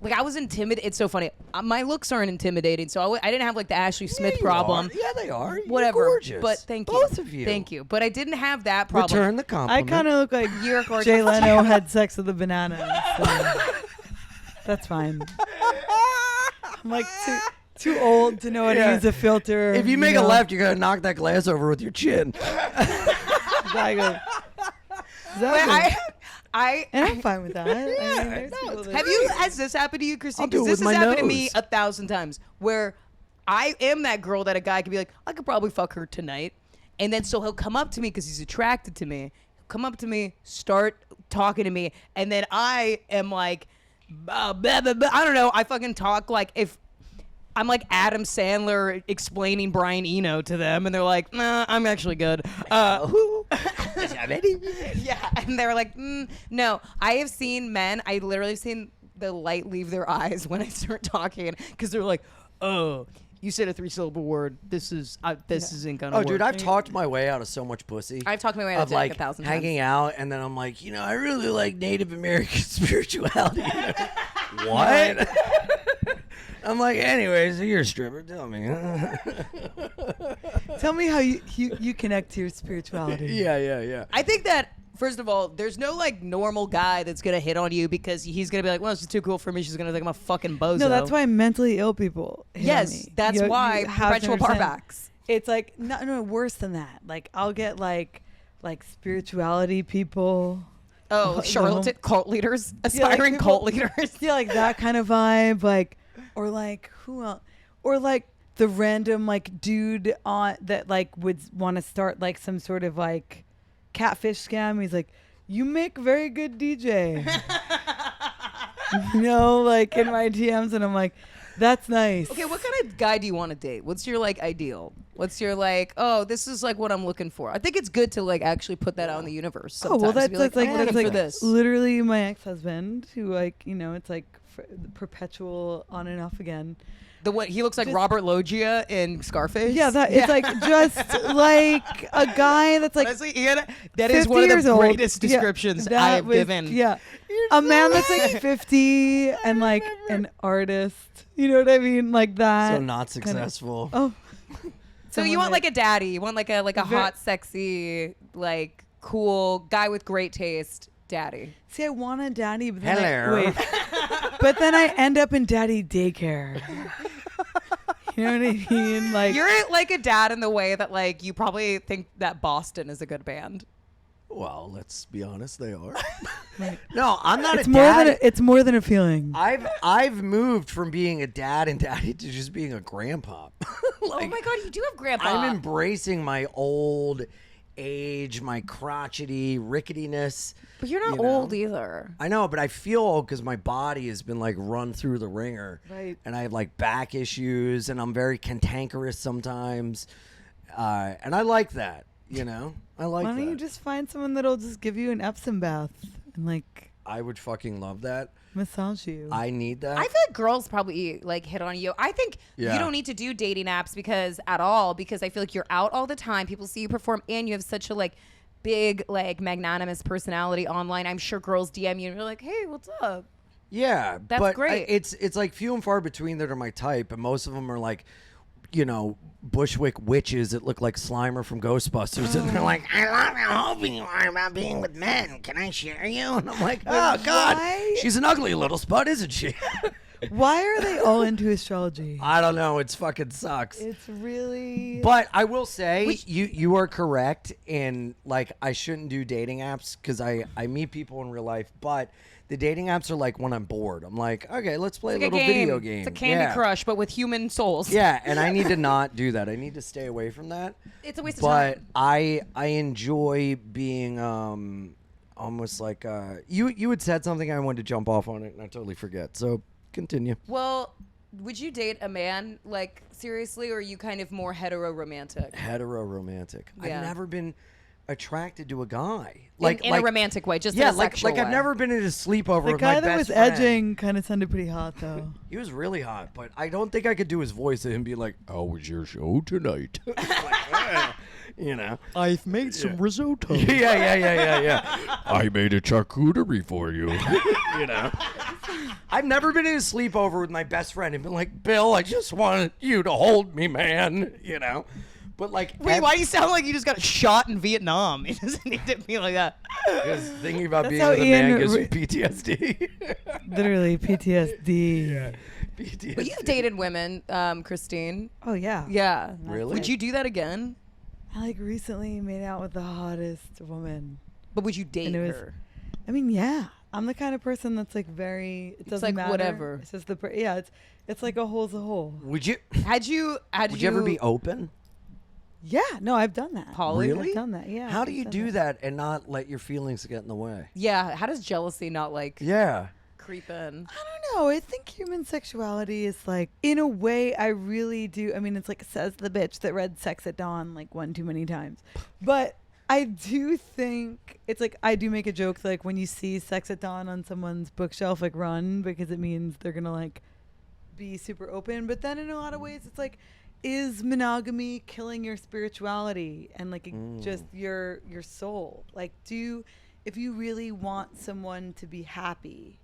like I was intimidated. It's so funny. My looks aren't intimidating, so I didn't have like the Ashley Smith problem. Yeah, they are. You're Whatever. gorgeous. But thank you. Both of you. Thank you. But I didn't have that problem. Return the I compliment. kind of look like You're gorgeous. Jay Leno had sex with a banana. So that's fine. I'm like too old to know how to Yeah. use a filter. If you make a know. left, you're gonna knock that glass over with your chin. Exactly. Wait, I And I'm fine with that. I mean, there's people that- Has this happened to you, Kristine? I'll do it Because this with has my happened to me nose. 1,000 times, where I am that girl that a guy could be like, I could probably fuck her tonight. And then so he'll come up to me because he's attracted to me. He'll come up to me, start talking to me, and then I am like, blah, blah, blah. I don't know. I fucking talk like if I'm like Adam Sandler explaining Brian Eno to them, and they're like, nah, I'm actually good. yeah, and they're like, no. I have seen men. I literally seen the light leave their eyes when I start talking because they're like, oh, you said a 3-syllable word. This isn't gonna Oh, work. dude, I've talked my way out of so much pussy. I've talked my way out of dick like 1,000 hanging out, and then I'm like, I really like Native American spirituality. What? I'm like, anyways, you're a stripper. Tell me. Tell me how you connect to your spirituality. Yeah. I think that, first of all, there's no like normal guy that's gonna hit on you because he's gonna be like, well, she's too cool for me. She's gonna think I'm a fucking bozo. No, that's why mentally ill people hit on Yes, me. that's why you have to perpetual understand. barbacks. It's like no worse than that. Like I'll get like spirituality people. Oh, charlatan cult leaders, Yeah, like aspiring people- cult leaders. Yeah, like that kind of vibe. Like or like who else? Or like the random like dude on that like would want to start like some sort of like catfish scam. He's like, you make very good DJ. Like in my DMs, and I'm like, that's nice. Okay, what kind of guy do you want to date? What's your like ideal? What's your like? Oh, this is like what I'm looking for. I think it's good to like actually put that out in the universe. Oh well, sometimes. that's Be like I'm that's looking like for this. literally my ex-husband, who like it's like the perpetual on and off again. The what he looks like Just- Robert Loggia in Scarface. Yeah, it's like just like a guy that's like Honestly, Ian, that is 50 one of years the old. greatest Yeah, descriptions that I have was- given. Yeah, a man that's like 50 and like an artist. You know what I mean? Like that. So not successful. Oh, So you want like a daddy? You want like a hot, sexy, like cool guy with great taste, daddy. see, I want a daddy, but then Hello. but then I end up in daddy daycare. You know what I mean? Like You're like a dad in the way that like you probably think that Boston is a good band. Well, let's be honest, they are. Like, No, I'm not it's a more dad. than it's more than a feeling. I've moved from being a dad and daddy to just being a grandpa. Oh my god, you do have grandpa. I'm embracing my old age, my crotchety ricketiness. but you're not you know? old either. I know, but I feel old because my body has been like run through the ringer, Right. and I have like back issues, and I'm very cantankerous sometimes, and I like that. I like Why that. don't you just find someone that'll just give you an Epsom bath and like I would fucking love that. massage you? I need that. I feel like girls probably like hit on you. I think Yeah. you don't need to do dating apps because I feel like you're out all the time. People see you perform and you have such a like big like magnanimous personality online. I'm sure girls DM you and you're like, "Hey, what's up?" Yeah, That's but great. It's like few and far between that are my type, and most of them are like, Bushwick witches that look like Slimer from Ghostbusters, and they're like, "I love how open you are about being with men. Can I share you?" And I'm like, "Oh God, why? she's an ugly little spud, isn't she?" Why are they all into astrology? I don't know. It's fucking sucks. It's really. But I will say you are correct in like I shouldn't do dating apps because I meet people in real life, but the dating apps are like when I'm bored. I'm like, okay, let's play It's a like little video game. It's a Candy Yeah. Crush, but with human souls. Yeah, and I need to not do that. I need to stay away from that. It's a waste of But time. I enjoy being almost like you had said something I wanted to jump off on it and I totally forget. So continue. Well, would you date a man like seriously, or are you kind of more hetero-romantic? Hetero-romantic. Yeah. I've never been attracted to a guy. In a romantic way, just yeah, in a sexual like I've way. never been in a sleepover the with guy my that best was friend. edging kind of sounded pretty hot though. He was really hot, but I don't think I could do his voice and him be like, "How was your show tonight?" I've made some risotto. Yeah. I made a charcuterie for you. I've never been in a sleepover with my best friend and been like, "Bill, I just wanted you to hold me, man." But like, Wait, why do you sound like you just got shot in Vietnam? It doesn't need to be like that. Because thinking about That's being how with a man Ian gives me re- PTSD. Literally PTSD. PTSD. But you've dated women, Kristine. Oh yeah. Yeah. Really? Would you do that again? I like recently made out with the hottest woman. But would you date And it was- her? I mean, yeah. I'm the kind of person that's like very. It doesn't like matter. whatever. It's just yeah. It's like a hole's a hole. Would you? Would you ever be open? Yeah. No, I've done that. Poly? Really? I've done that. Yeah. How do I've you done do that and not let your feelings get in the way? Yeah. How does jealousy not like Yeah. creep in? I don't know. I think human sexuality is like, in a way, I really do. I mean, it's like says the bitch that read Sex at Dawn like one too many times. But I do think it's like, I do make a joke like when you see Sex at Dawn on someone's bookshelf, like run, because it means they're going to like be super open. But then in a lot of ways, it's like, is monogamy killing your spirituality and like just your soul? Like, if you really want someone to be happy,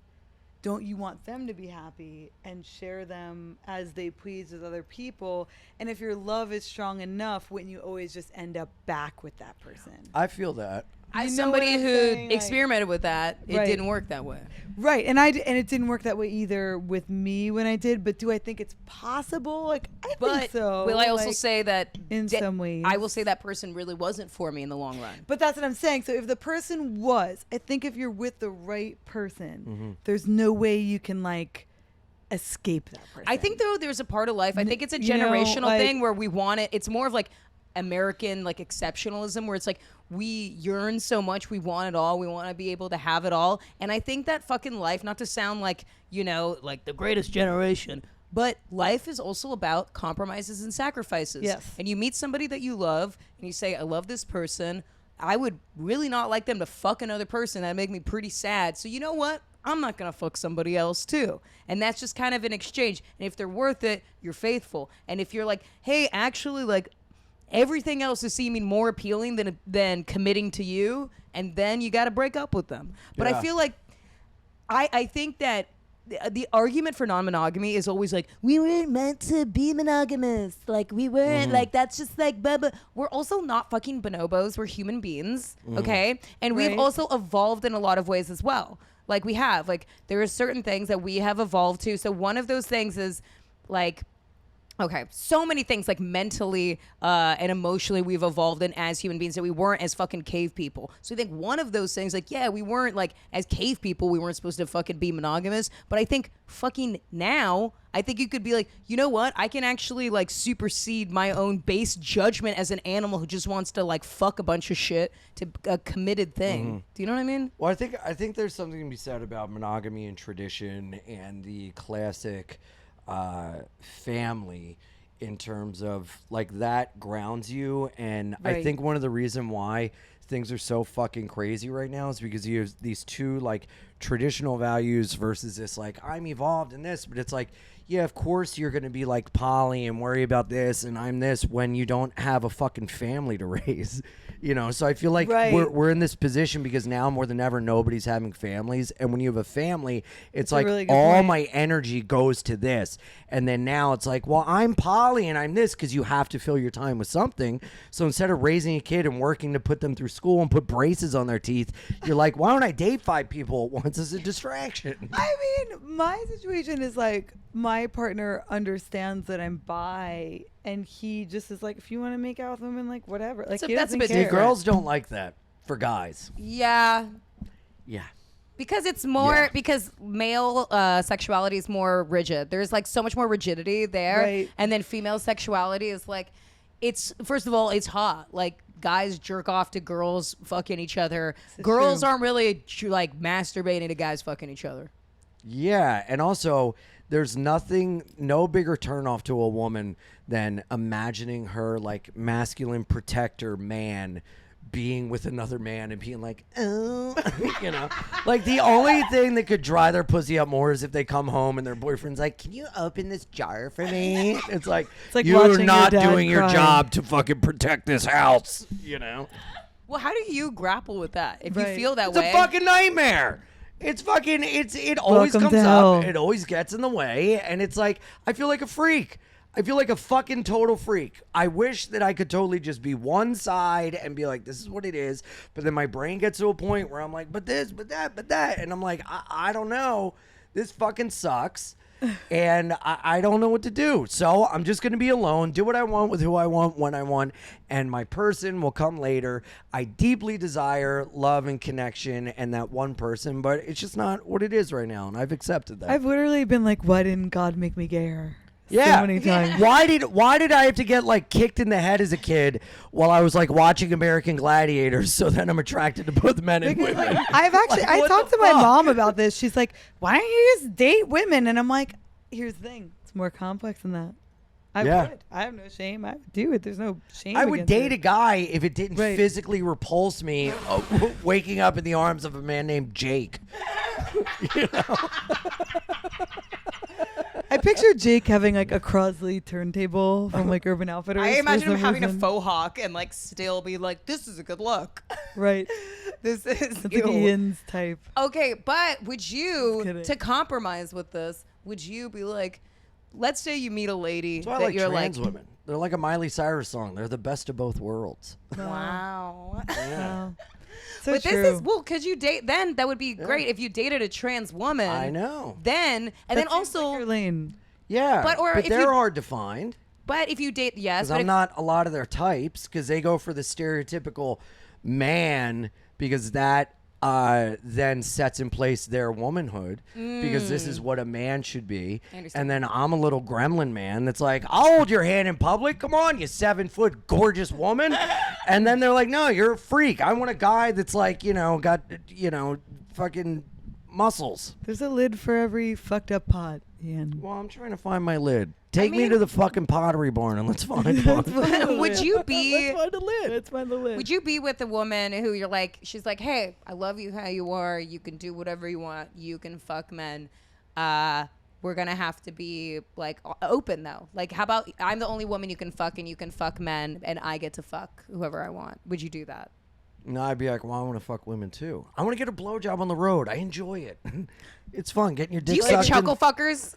don't you want them to be happy and share them as they please with other people? And if your love is strong enough, wouldn't you always just end up back with that person? I feel that. As You know somebody what I'm who saying? Like- experimented with that, it Right. didn't work that way. Right, and it didn't work that way either with me when I did. But do I think it's possible? Like, I think But so. will I also like, say that in some ways? I will say that person really wasn't for me in the long run. But that's what I'm saying. So if the person was, I think if you're with the right person, there's no way you can like escape that person. I think though there's a part of life. I think it's a You know, generational like- thing where we want it. It's more of like American like exceptionalism where it's like we yearn so much, we want it all, we want to be able to have it all. And I think that fucking life, not to sound like, you know, like the greatest generation, but life is also about compromises and sacrifices. Yes. And you meet somebody that you love and you say, I love this person. I would really not like them to fuck another person. That'd make me pretty sad. So you know what? I'm not going to fuck somebody else too. And that's just kind of an exchange. And if they're worth it, you're faithful. And if you're like, hey, actually, like, everything else is seeming more appealing than committing to you, and then you got to break up with them. But Yeah. I feel like I think that the argument for non-monogamy is always like, we weren't meant to be monogamous. Like, we weren't, like, that's just like, blah, blah. We're also not fucking bonobos. We're human beings, okay? And we've Right. also evolved in a lot of ways as well. Like, we have. Like, there are certain things that we have evolved to. So one of those things is, like, okay, so many things like mentally and emotionally we've evolved in as human beings that we weren't as fucking cave people. So I think one of those things, like, yeah, we weren't like as cave people, we weren't supposed to fucking be monogamous. But I think fucking now, I think you could be like, you know what? I can actually like supersede my own base judgment as an animal who just wants to like fuck a bunch of shit to a committed thing. Do you know what I mean? Well, I think there's something to be said about monogamy and tradition and the classic family in terms of like that grounds you. And I Right. think one of the reason why things are so fucking crazy right now is because you have these two like traditional values versus this like I'm evolved in this, but it's like, yeah, of course you're gonna be like poly and worry about this and I'm this when you don't have a fucking family to raise. You know, so I feel like Right. we're in this position because now more than ever nobody's having families, and when you have a family, it's a like really good all point. my energy goes to this, and then now it's like, well, I'm poly and I'm this because you have to fill your time with something. So instead of raising a kid and working to put them through school and put braces on their teeth, you're like, why don't I date 5 people at once as a distraction? I mean, my situation is like my partner understands that I'm bi, and he just is like, if you want to make out with women, like whatever. Like So he that's a doesn't bit care. See, girls don't like that for guys. Yeah. Yeah. Because it's more Yeah. because male sexuality is more rigid. There's like so much more rigidity there, Right. and then female sexuality is like, it's first of all, it's hot. Like guys jerk off to girls fucking each other. is Girls true. aren't really like masturbating to guys fucking each other. Yeah, and also there's no bigger turnoff to a woman than imagining her like masculine protector man being with another man and being like, oh, you know, like the only thing that could dry their pussy up more is if they come home and their boyfriend's like, can you open this jar for me? It's like like you're watching your not dad doing your cry. job to fucking protect this house, you know? Well, how do you grapple with that if you Right. feel that It's way? a fucking nightmare. It's fucking, it always Welcome comes to up. hell. It always gets in the way. And it's like, I feel like a freak. I feel like a fucking total freak. I wish that I could totally just be one side and be like, this is what it is. But then my brain gets to a point where I'm like, but this, but that, but that. And I'm like, I don't know. This fucking sucks. And I don't know what to do. So I'm just going to be alone, do what I want with who I want, when I want. And my person will come later. I deeply desire love and connection and that one person, but it's just not what it is right now. And I've accepted that. I've literally been like, why didn't God make me gayer? Yeah. So many times. Why did I have to get like kicked in the head as a kid while I was like watching American Gladiators? So then I'm attracted to both men and Because, women. like, I've actually Like, I what talked the to my fuck? mom about this. She's like, why don't you just date women? And I'm like, here's the thing, it's more complex than that. I Yeah. would. I have no shame. I would do it. There's no shame. I would against date it. a guy if it didn't Right. physically repulse me waking up in the arms of a man named Jake. I picture Jake having like a Crosley turntable from like Urban Outfitters. I for imagine him some having a reason. faux hawk and like still be like, this is a good look. Right. This is It's like ew. Ian's type. Okay, but would you, kidding. to compromise with this, would you be like, let's say you meet a lady That's why I that like you're trans like, women. They're like a Miley Cyrus song. They're the best of both worlds. wow. Wow. So But true. this is, well, could you date, then that would be great if you dated a trans woman. I know. Then, and then also, your lane. Yeah. But- or if they're you- hard to find. but if you date, yes, Because but I'm if- not a lot of their types because they go for the stereotypical man because that then sets in place their womanhood because this is what a man should be. I understand. And then I'm a little gremlin man that's like, I'll hold your hand in public. Come on, you 7-foot gorgeous woman. And then they're like, no, you're a freak. I want a guy that's like, got, fucking muscles. There's a lid for every fucked up pot, Ian. Well, I'm trying to find my lid. Take me mean- to the fucking Pottery Barn and let's find one. would you be, Let's find a lid. Let's find the lid. would you be with a woman who you're like, she's like, hey, I love you how you are. You can do whatever you want. You can fuck men. We're going to have to be like open though. Like, how about I'm the only woman you can fuck and you can fuck men and I get to fuck whoever I want. Would you do that? No, I'd be like, well, I want to fuck women too. I want to get a blowjob on the road. I enjoy it. It's fun getting your Do dick you get sucked. chuckle fuckers?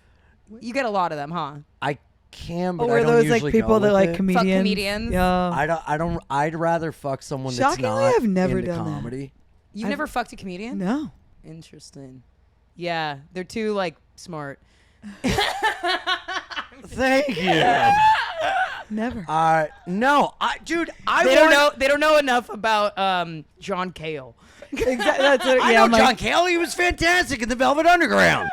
You get a lot of them, huh? I can, but Or I are don't those usually like people go that with like it. comedians? Fuck comedians? Yeah. I don't. I'd rather fuck someone that's Shockingly, not I've never into done that. comedy. You've never fucked a comedian? No. Interesting. Yeah, they're too like smart. Thank you. Never. No, dude, They don't know enough about John Cale. Exactly. That's what, I yeah, know I'm like- John Cale. He was fantastic in the Velvet Underground.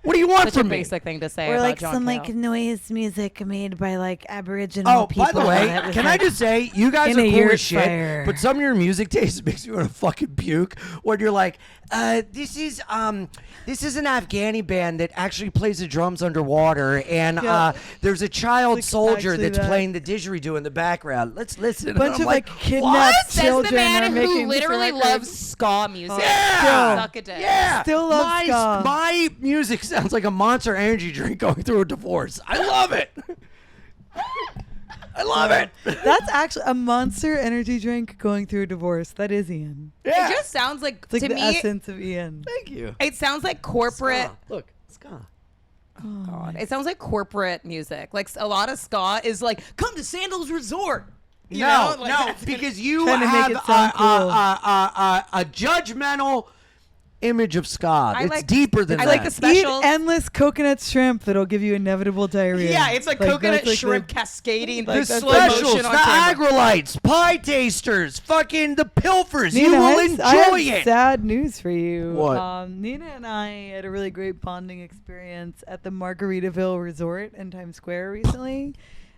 What do you want Such a from me? basic thing to say Or about like John some Cale. like noise music made by like Aboriginal Oh, people. by the way, that was, can I like, just say, you guys in are a cool year's as shit, fire. but some of your music taste makes me want to fucking puke. When you're like, this is an Afghani band that actually plays the drums underwater, and Yeah. there's a child Like, soldier actually that's that. playing the didgeridoo in the background. Let's listen. a bunch And of I'm like what? kidnapped Says children the man are who making literally this record. loves ska music. Yeah. Suck a dick. Yeah. Still love my, ska. My music sounds like a Monster Energy drink going through a divorce. I love it. I love it. That's actually a Monster Energy drink going through a divorce. That is Ian. Yeah. It just sounds like, It's like to the me, essence of Ian. Thank you. it sounds like corporate. Ska. Look, ska. God, it sounds like corporate music. Like a lot of ska is like, come to Sandals Resort. You know? Like, no, that's- because you Trying to make have it sound cool. a judgmental image of ska. I It's like- deeper than I that. like the specials. Eat endless coconut shrimp that'll give you inevitable diarrhea. Yeah, it's like that's coconut like shrimp the- cascading like the that's slow like- specials, motion the on camera. agrolites, pie tasters, fucking the pilfers. Nina, you will I enjoy have it. sad news for you. What? Nina and I had a really great bonding experience at the Margaritaville Resort in Times Square recently.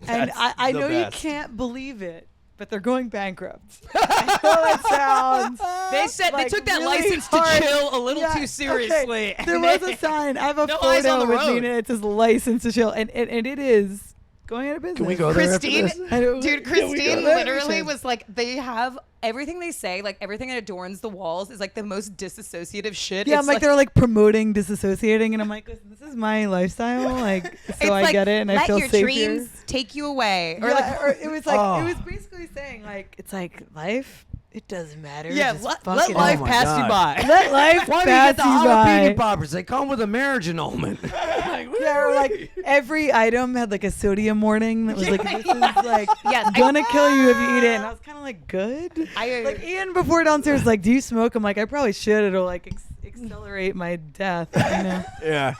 And That's I the know best. you can't believe it, but they're going bankrupt. I know it sounds. They said like they took that really license hard. to chill a little Yeah, too seriously. okay. There was a sign. I have a No eyes on photo the with road. Nina. It says license to chill, and it is going out of business. Can we go there after Christine, this? I don't- Dude, Yeah, we go Kristine there. literally was like, they have everything they say, like everything that adorns the walls is like the most disassociative shit. Yeah, It's I'm like they're like promoting disassociating, and I'm like, listen, this is my lifestyle, like, it's so I like, get it, and I let feel your safe dreams here. take you away. Or Yeah, like, or it was like Oh. it was basically saying like it's like life, it doesn't matter. Yeah, just let fucking- life Oh my pass God. you by. let life Why do you pass get the you jalapeno by. poppers? They come with a marriage annulment. Yeah, or like every item had like a sodium warning that was like, this is like Yes, I- gonna kill you if you eat it. And I was kind of like, good. I- Like Ian before downstairs, like, do you smoke? I'm like, I probably should. It'll like accelerate my death. You know? Yeah.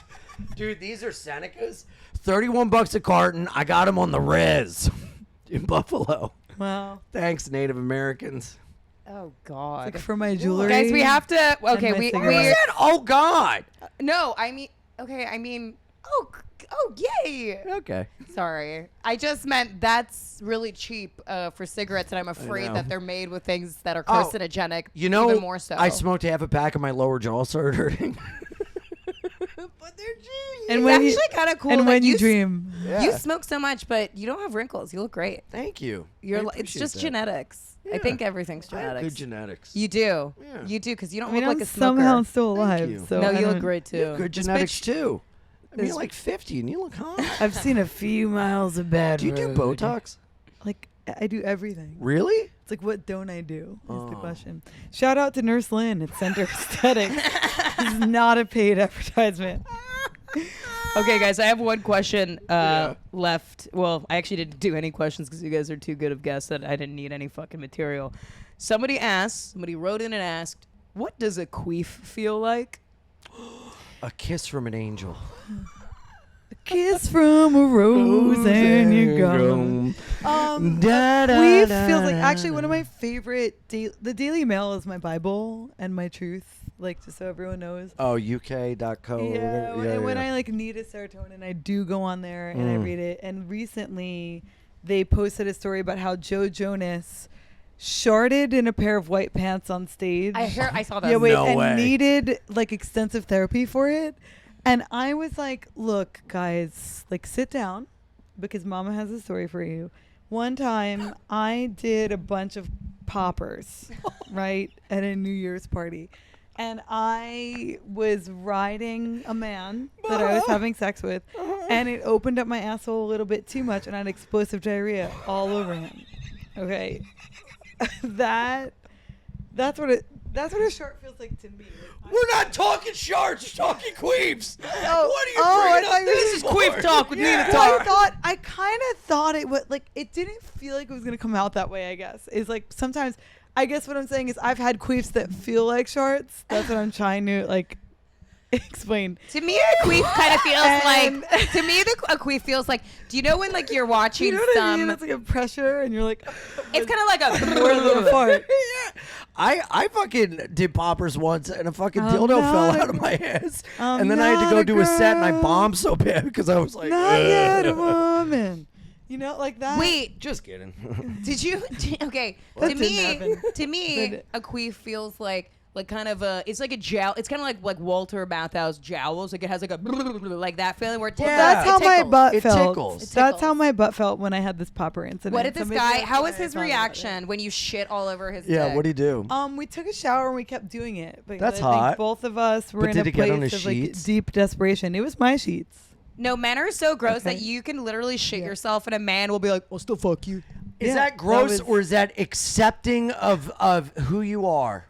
Dude, these are Senecas. $31 a carton. I got them on the res in Buffalo. Wow. Thanks, Native Americans. oh God. Like for my jewelry. Guys, we have to. Okay, my we cigarettes. Oh, God. no. I mean, okay. I mean, oh, yay. Okay. Sorry, I just meant that's really cheap for cigarettes, and I'm afraid know. that they're made with things that are Oh, carcinogenic. You know, even more so. I smoked half a pack and my lower jaw started hurting. But they're genius. And It's when actually you kind of cool. and like, when you s- dream. you smoke so much, but you don't have wrinkles. You look great. Thank you. You're. I It's appreciate just that. genetics. I Yeah. think everything's I have genetics. good genetics. You do. Yeah. You do, because you don't I mean, look I'm like a smoker. somehow still Thank alive. you. So no, I you look don't- great too. Good This genetics bitch- too. I mean, you're like 50 and you look hot. I've seen a few miles of bad Do you do road. Botox? Like, I do everything. Really? It's like, what don't I do is the question. Shout out to Nurse Lynn at Center Aesthetics. This is not a paid advertisement. Okay, guys, I have one question left. Well, I actually didn't do any questions because you guys are too good of guests that I didn't need any fucking material. Somebody wrote in and asked, what does a queef feel like? A kiss from an angel. A kiss from a rose and you're gone. Queef feels like actually one of my favorite. The Daily Mail is my Bible and my truth. Like, just so everyone knows. Oh, UK.co. Yeah, when I like need a serotonin, I do go on there and I read it. And recently, they posted a story about how Joe Jonas sharted in a pair of white pants on stage. I saw that. Yeah, wait, No and way. needed like extensive therapy for it. And I was like, look, guys, like sit down because Mama has a story for you. One time I did a bunch of poppers, right, at a New Year's party. And I was riding a man that I was having sex with, and it opened up my asshole a little bit too much, and I had explosive diarrhea all over him. Okay, that's what a short feels like to me. We're not talking sharks, we're talking queefs. Oh, What are you I bringing thought up you were this just for? Queef talk with Nina Well, I kind of thought it would, like, it didn't feel like it was gonna come out that way. I guess is like sometimes. I guess what I'm saying is I've had queefs that feel like sharts. That's what I'm trying to like explain. To me, a queef kind of feels like. To me, a queef feels like. Do you know when like you're watching You know what I some? mean? It's like a pressure, and you're like, It's kind of like a. or a little fart. I fucking did poppers once and a fucking I'm dildo not fell a out of gr- my ass. I'm And then I had to not go a do a set and I girl. bombed so bad because I was like, Not yet a "Ugh." woman. You know, like that. Wait, Just kidding. did you? Okay, That to didn't me, happen. to me, But- a queef feels like kind of a. It's like a jowl. It's kind of like Walter Matthau's jowls. Like it has like a like that feeling where it Well, tickles. that's how It my tickles. butt It felt. tickles. It That's how tickles. my butt felt when I had this popper incident. What did So this maybe guy? that's How why was I his thought about it. reaction when you shit all over his? Yeah, dick? what do you do? We took a shower and we kept doing it. Because That's I think hot. both of us were But in did a it get on place his of like sheets? deep desperation. It was my sheets. No, men are so gross that Okay. you can literally shit yourself, and a man will be like, "I'll still fuck you." Is Yeah, that gross was- or is that accepting of who you are?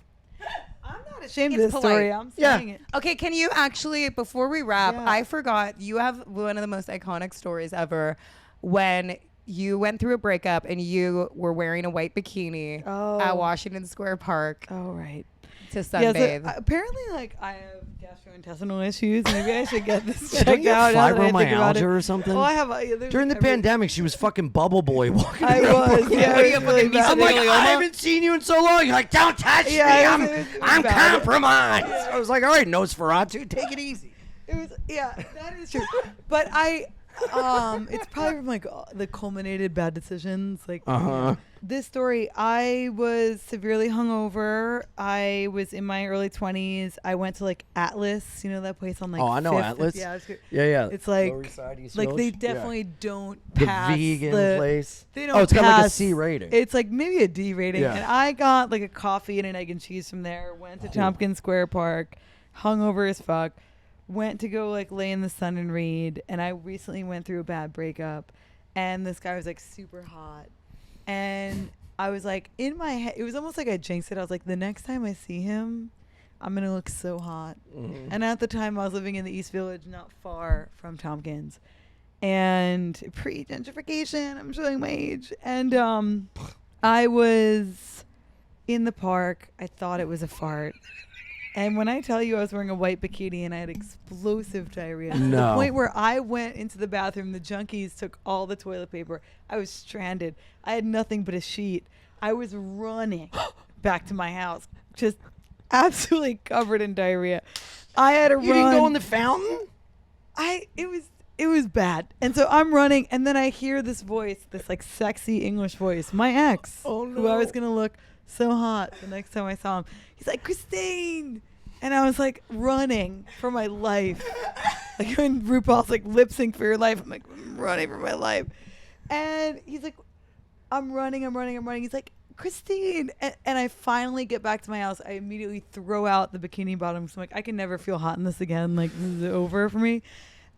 I'm not ashamed It's of this polite. story. I'm Yeah. saying it. Okay, can you actually, before we wrap, Yeah. I forgot, you have one of the most iconic stories ever when you went through a breakup and you were wearing a white bikini Oh. at Washington Square Park Oh, right. to Yeah, sunbathe. so, apparently, like, I have gastrointestinal issues. Maybe I should get this Don't checked you out. have now that I think about it. fibromyalgia or something? Oh, I have. There's During the every- pandemic, she was fucking Bubble Boy walking I around. was. Yeah, What do it you was have, really fucking bad. I'm like, mesothelioma? I haven't seen you in so long. You're like, don't touch Yeah, me. it was I'm bad. compromised. I was like, all right, Nosferatu, take it easy. It was, yeah, that is true. But it's probably from like the culminated bad decisions. Like this story, I was severely hungover. I was in my early 20s. I went to like Atlas, you know that place on like. Oh, I know 5th? Atlas. Yeah, it's good. Yeah. It's like, Lower East Side, East like they Village? definitely don't The pass vegan the, place. They don't Oh, it's got like a pass- C rating. It's like maybe a D rating. Yeah. And I got like a coffee and an egg and cheese from there. Went to Tompkins Square Park, hungover as fuck. Went to go like lay in the sun and read. And I recently went through a bad breakup, and this guy was like super hot, and I was like in my head. It was almost like I jinxed it. I was like, the next time I see him, I'm gonna look so hot. And at the time, I was living in the East Village, not far from Tompkins, and pre-gentrification. I'm showing my age, and I was in the park. I thought it was a fart. And when I tell you I was wearing a white bikini and I had explosive diarrhea, to the No. point where I went into the bathroom, the junkies took all the toilet paper. I was stranded. I had nothing but a sheet. I was running back to my house, just absolutely covered in diarrhea. I had to run. You didn't go in the fountain? It was bad. And so I'm running, and then I hear this voice, this like sexy English voice, my ex, who I was going to look so hot the next time I saw him. He's like, Kristine. And I was like running for my life. Like when RuPaul's like lip sync for your life, I'm like, I'm running for my life. And he's like, I'm running. He's like, Kristine. And I finally get back to my house. I immediately throw out the bikini bottoms. I'm like, I can never feel hot in this again. Like, this is over for me.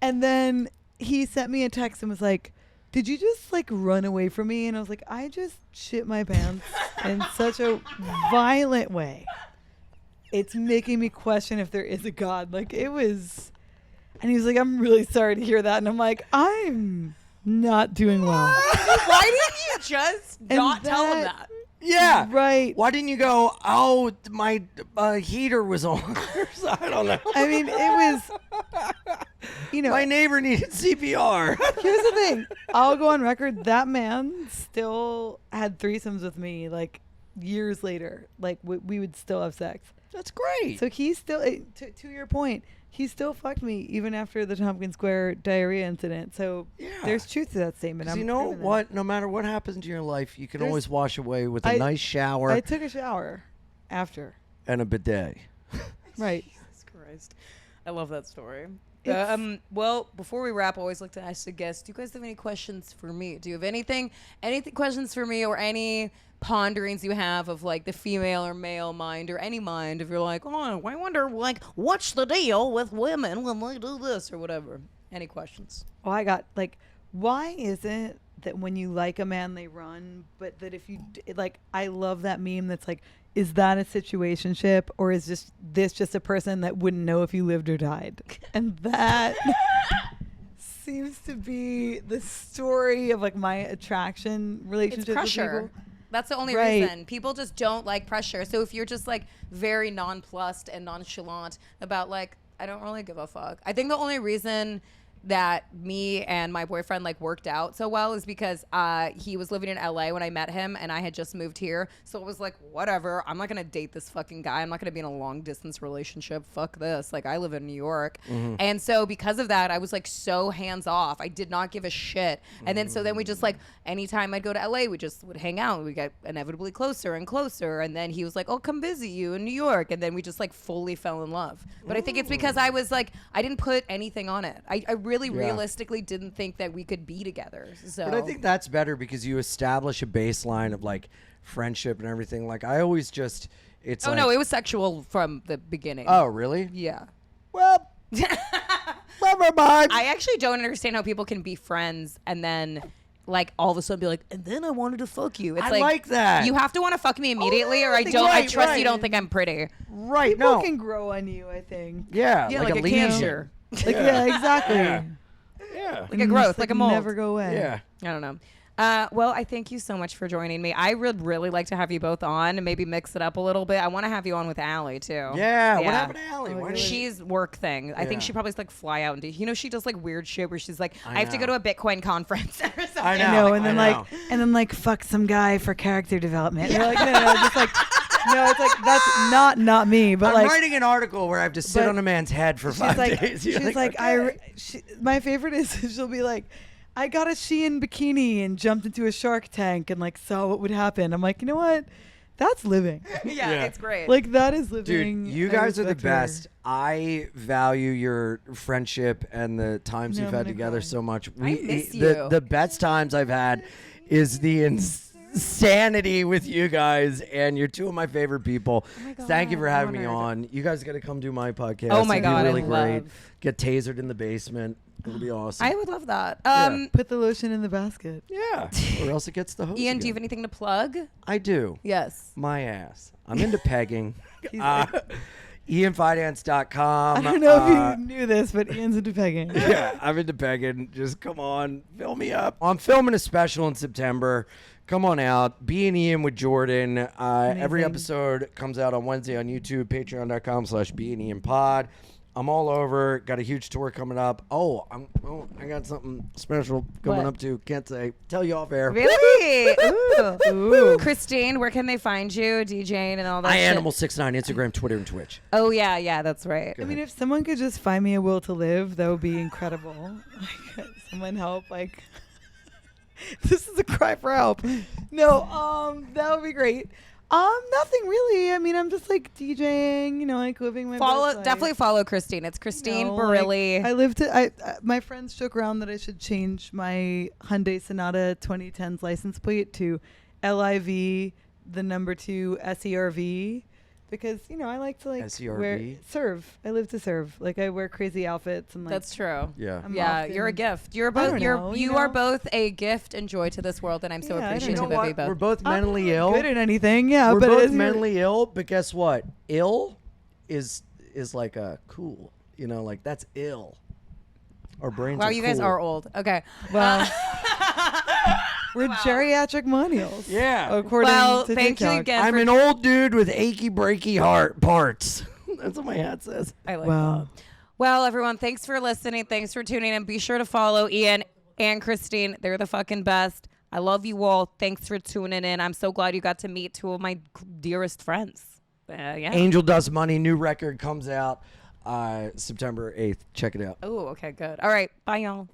And then he sent me a text and was like, did you just like run away from me? And I was like, I just shit my pants in such a violent way. It's making me question if there is a God. Like it was, and he was like, I'm really sorry to hear that. And I'm like, I'm not doing well. Why didn't you just not tell him that? Yeah. Right. Why didn't you go, oh, my heater was on? I don't know. I mean, it was, my neighbor needed CPR. Here's the thing. I'll go on record. That man still had threesomes with me like years later. Like we would still have sex. That's great. So he still, to your point, he still fucked me even after the Tompkins Square diarrhea incident. So there's truth to that statement. You know what? No matter what happens in your life, you can always wash away with a nice shower. I took a shower after. And a bidet. Right. Jesus Christ. I love that story. Well, before we wrap, I always like to ask the guests, do you guys have any questions for me? Do you have anything questions for me, or any ponderings you have of like the female or male mind, or any mind, if you're like, oh, I wonder like what's the deal with women when they do this or whatever? Any questions? Oh, I got like, why is it that when you like a man they run, but that if you like, I love that meme that's like, is that a situationship, or is this just a person that wouldn't know if you lived or died? And that seems to be the story of like my attraction relationship. It's pressure. With people. That's the only reason. People just don't like pressure. So if you're just like very nonplussed and nonchalant about like, I don't really give a fuck. I think the only reason that me and my boyfriend like worked out so well is because he was living in LA when I met him, and I had just moved here. So it was like, whatever, I'm not gonna date this fucking guy. I'm not gonna be in a long distance relationship. Fuck this. Like, I live in New York. And so because of that, I was like so hands off. I did not give a shit. And then so then we just like, anytime I'd go to LA, we just would hang out. We got inevitably closer and closer. And then he was like, oh, come visit you in New York. And then we just like fully fell in love. But I think it's because I was like, I didn't put anything on it. I really realistically didn't think that we could be together. So But I think that's better because you establish a baseline of like friendship and everything. Like I always just, it's no, it was sexual from the beginning. Oh, really? Yeah. Well, never mind. I actually don't understand how people can be friends and then like all of a sudden be like, and then I wanted to fuck you. It's I like that. You have to want to fuck me immediately, or I think- don't. I right, trust right. you don't think I'm pretty. Right. People No. can grow on you, I think. Yeah. Yeah, like a lesion. cancer. Like yeah, exactly. Yeah. Yeah. Like a growth, Just, like a mold. Never go away. Yeah. I don't know. Well, I thank you so much for joining me. I would really like to have you both on and maybe mix it up a little bit. I want to have you on with Allie too. Yeah. What happened to Allie? Why did She's work thing. I think Yeah. she probably like fly out and do. You know, she does like weird shit where she's like, I have to know. go to a Bitcoin conference or something. I I know. know, and then like fuck some guy for character development. You're like, no, just like, no, it's like that's not me, but I'm like. writing an article where I have to sit but on a man's head for She's 5 like, days. You're she's like, okay. my favorite is she'll be like, I got a Shein bikini and jumped into a shark tank and like saw what would happen. I'm like, you know what? That's living. Yeah, it's great. Like that is living. Dude, you I guys are the respect her. best. I value your friendship and the times No, you've I'm had gonna together cry. so much. miss the you. the best times I've had is the insanity with you guys, and you're two of my favorite people. God, Thank you for I'm having me honored. on. You guys got to come do my podcast. Oh my It'd be God, I really great. love- Get tasered in the basement. It'll be awesome. I would love that. Yeah. Put the lotion in the basket. Yeah, or else it gets the hose. Ian, do you have again. anything to plug? I do. Yes. My ass. I'm into pegging. He's like, IanFidance.com. I don't know if you knew this, but Ian's into pegging. Yeah, I'm into pegging. Just come on, fill me up. I'm filming a special in September. Come on out. Be an Ian with Jordan. Every Amazing. episode comes out on Wednesday on YouTube, patreon.com/beanianpod. I'm all over. Got a huge tour coming up. I got something special coming What? up too. Can't say. Tell you off air. Really? Ooh. Kristine, where can they find you, DJing and all that shit? iAnimal69, Instagram, Twitter, and Twitch. Oh, yeah, that's right. I mean, if someone could just find me a will to live, that would be incredible. Like, someone help, like, this is a cry for help. No, that would be great. Nothing really. I mean, I'm just like DJing, you know, like living my best life. Definitely follow Kristine. It's Kristine No, Barilli. like, I lived it. My friends joke around that I should change my Hyundai Sonata 2010's license plate to LIV, the number 2 SERV, because I like to wear SERV? serve. I live to serve. Like I wear crazy outfits and like That's true. Yeah. I'm Yeah, often- you're a gift. You're I both. don't You know, are both a gift and joy to this world, and I'm so Yeah, I don't appreciative know. of you both. We're both I'm mentally not ill. good at anything. Yeah, We're but both as you're- mentally ill, but guess what? Ill is like a cool. Like that's ill. Our brains Wow, are you guys cool. are old. Okay. Well, we're geriatric millennials. Yeah. According Well, to thank you TikTok. again. I'm an old dude with achy breaky heart parts. That's what my hat says. I like Wow. that. Well, everyone, thanks for listening. Thanks for tuning in. Be sure to follow Ian and Kristine. They're the fucking best. I love you all. Thanks for tuning in. I'm so glad you got to meet two of my dearest friends. Yeah. Angel Dust Money new record comes out September 8th. Check it out. Oh, okay, good. All right. Bye, y'all.